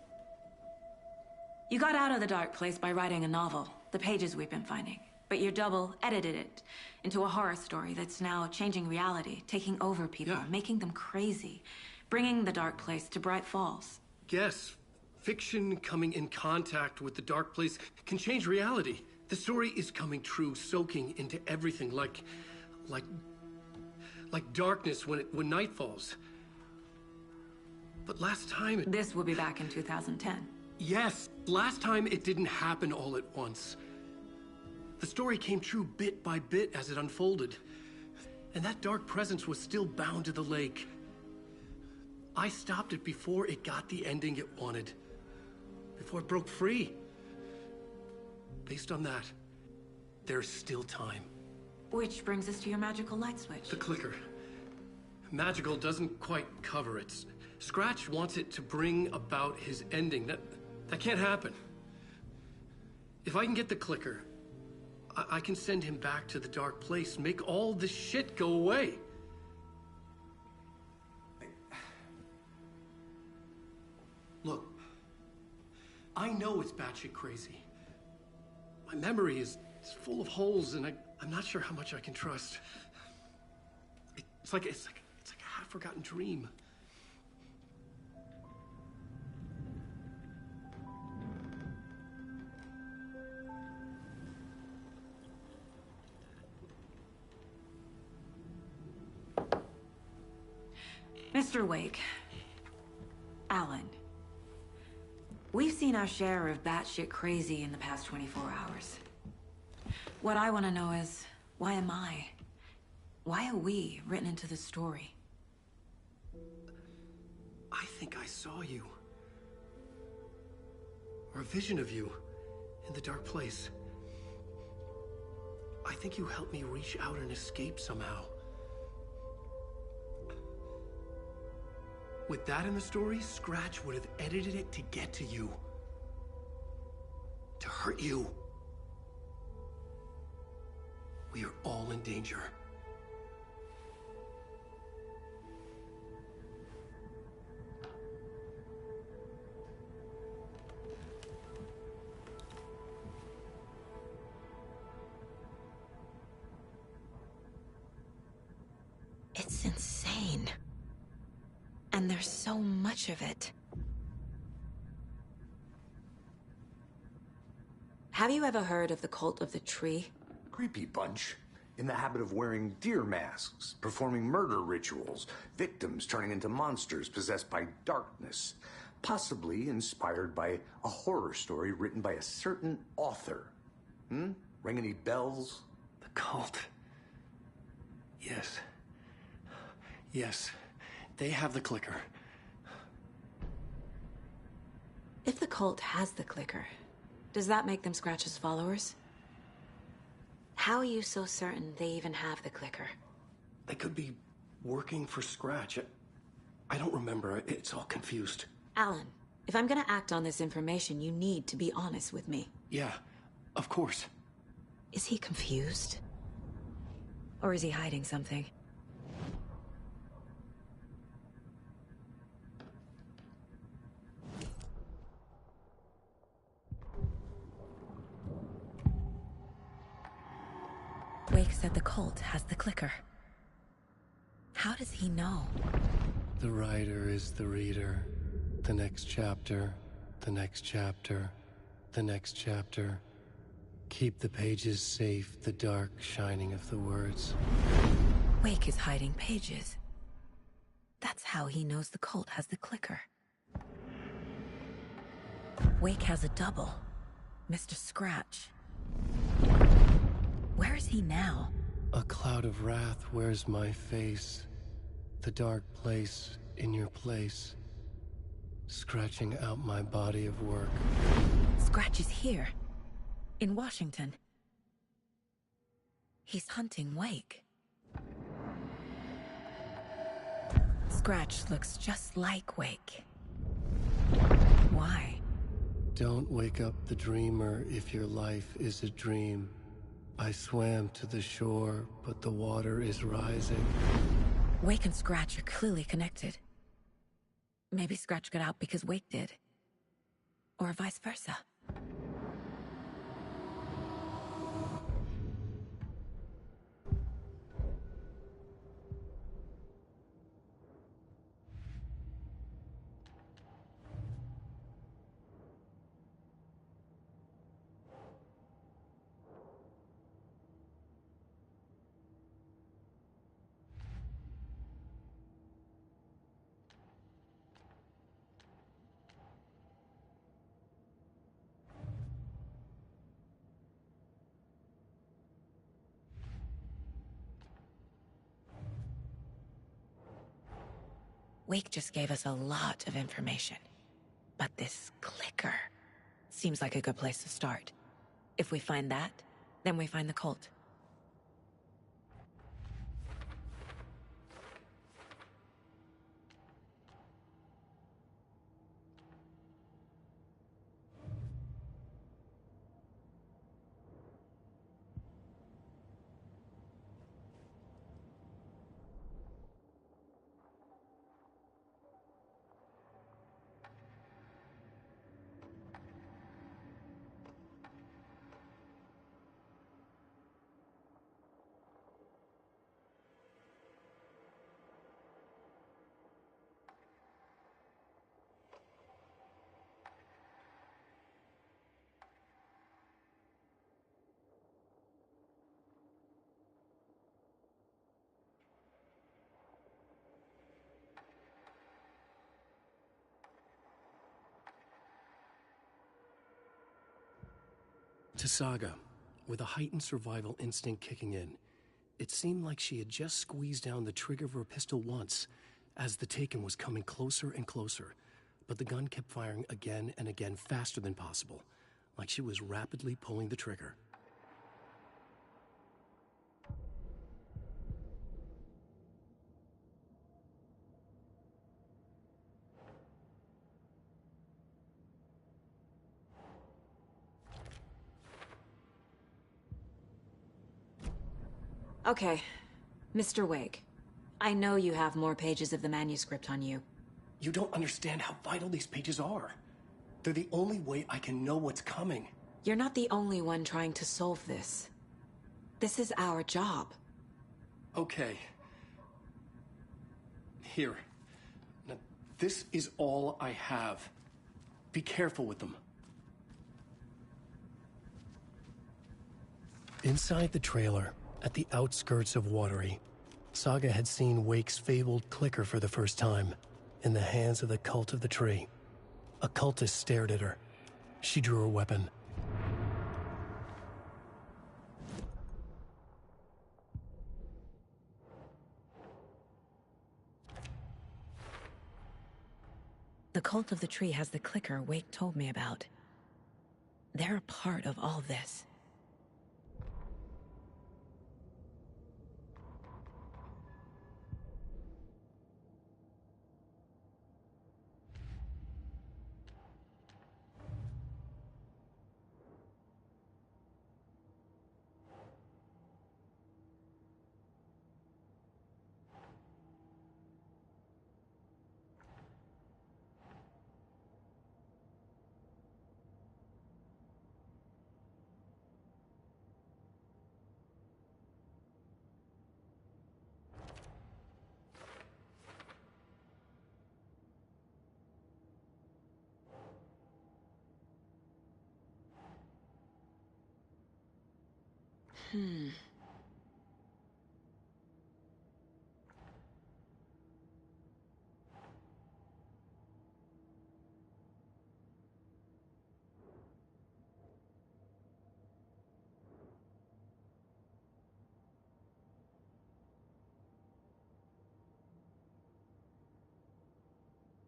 You got out of the Dark Place by writing a novel, the pages we've been finding. But your double edited it into a horror story that's now changing reality, taking over people, making them crazy, bringing the Dark Place to Bright Falls. Yes, fiction coming in contact with the Dark Place can change reality. The story is coming true, soaking into everything, like darkness when night falls. But last time This will be back in 2010. Yes, last time it didn't happen all at once. The story came true bit by bit as it unfolded. And that dark presence was still bound to the lake. I stopped it before it got the ending it wanted. Before it broke free. Based on that, there's still time. Which brings us to your magical light switch. The clicker. Magical doesn't quite cover it. Scratch wants it to bring about his ending. That can't happen. If I can get the clicker, I can send him back to the Dark Place, make all this shit go away. Look, I know it's batshit crazy. My memory is full of holes, and I'm not sure how much I can trust. It's like a half-forgotten dream. Mr. Wake. Alan. We've seen our share of batshit crazy in the past 24 hours. What I want to know is, why am I? Why are we written into the story? I think I saw you. Or a vision of you. In the dark place. I think you helped me reach out and escape somehow. With that in the story, Scratch would have edited it to get to you. To hurt you. We are all in danger. It's insane. And there's so much of it. Have you ever heard of the Cult of the Tree? Creepy bunch. In the habit of wearing deer masks, performing murder rituals, victims turning into monsters possessed by darkness. Possibly inspired by a horror story written by a certain author. Ring any bells? The cult. Yes. Yes. They have the clicker. If the cult has the clicker, does that make them Scratch's followers? How are you so certain they even have the clicker? They could be working for Scratch. I don't remember. It's all confused. Alan, if I'm gonna act on this information, you need to be honest with me. Yeah, of course. Is he confused? Or is he hiding something? Wake said the cult has the clicker. How does he know? The writer is the reader. The next chapter, the next chapter, the next chapter. Keep the pages safe, the dark shining of the words. Wake is hiding pages. That's how he knows the cult has the clicker. Wake has a double. Mr. Scratch. Where is he now? A cloud of wrath wears my face. The dark place in your place. Scratching out my body of work. Scratch is here. In Washington. He's hunting Wake. Scratch looks just like Wake. Why? Don't wake up the dreamer if your life is a dream. I swam to the shore, but the water is rising. Wake and Scratch are clearly connected. Maybe Scratch got out because Wake did. Or vice versa. Wake just gave us a lot of information. But this clicker seems like a good place to start. If we find that, then we find the cult. To Saga, with a heightened survival instinct kicking in, it seemed like she had just squeezed down the trigger of her pistol once, as the Taken was coming closer and closer, but the gun kept firing again and again faster than possible, like she was rapidly pulling the trigger. Okay, Mr. Wake. I know you have more pages of the manuscript on you. You don't understand how vital these pages are. They're the only way I can know what's coming. You're not the only one trying to solve this. This is our job. Okay. Here. Now, this is all I have. Be careful with them. Inside the trailer, at the outskirts of Watery, Saga had seen Wake's fabled clicker for the first time, in the hands of the Cult of the Tree. A cultist stared at her. She drew her weapon. The Cult of the Tree has the clicker Wake told me about. They're a part of all this.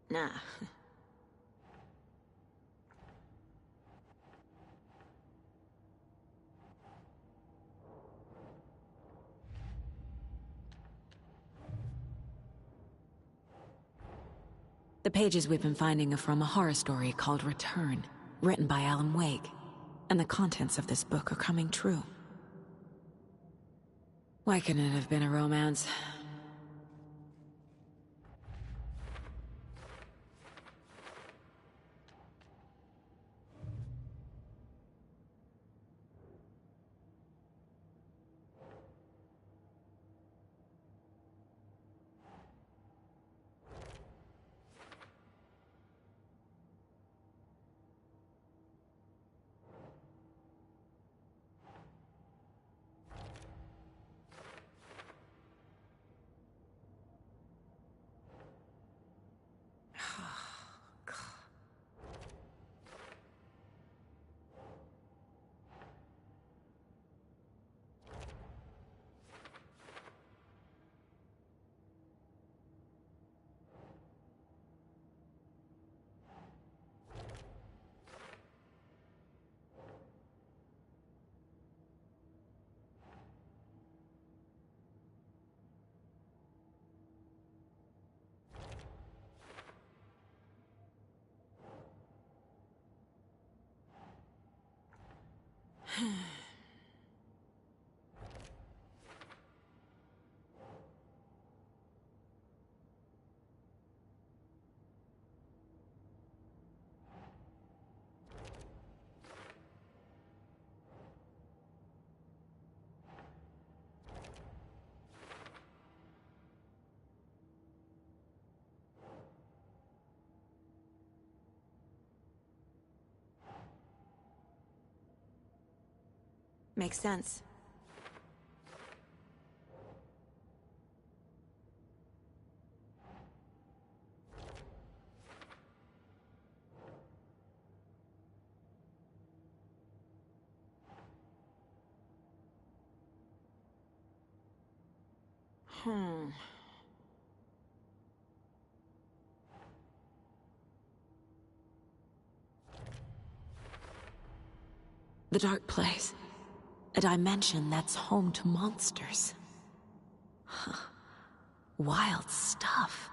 Nah. The pages we've been finding are from a horror story called Return, written by Alan Wake. And the contents of this book are coming true. Why couldn't it have been a romance? Makes sense. The Dark Place. A dimension that's home to monsters. Huh. Wild stuff.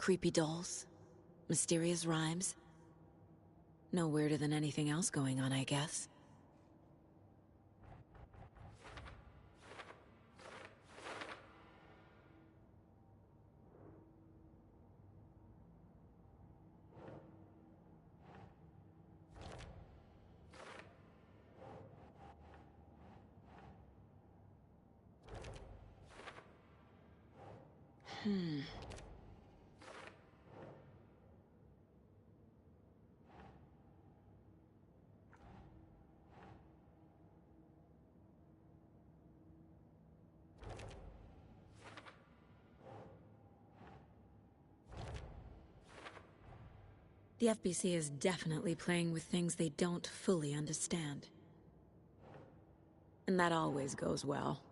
Creepy dolls. Mysterious rhymes. No weirder than anything else going on, I guess. The FBC is definitely playing with things they don't fully understand. And that always goes well.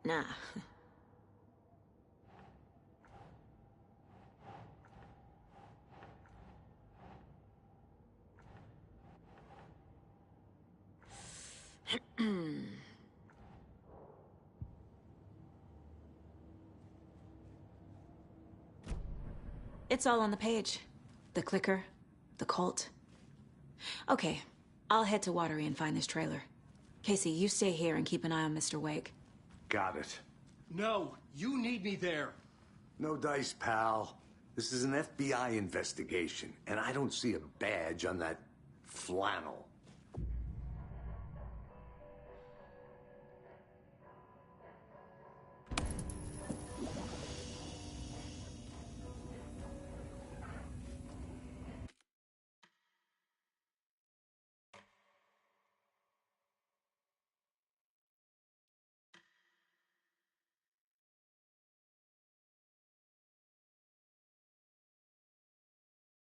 Nah. It's all on the page. The clicker, the cult. Okay, I'll head to Watery and find this trailer. Casey, you stay here and keep an eye on Mr. Wake. Got it. No, you need me there. No dice, pal. This is an FBI investigation, and I don't see a badge on that flannel.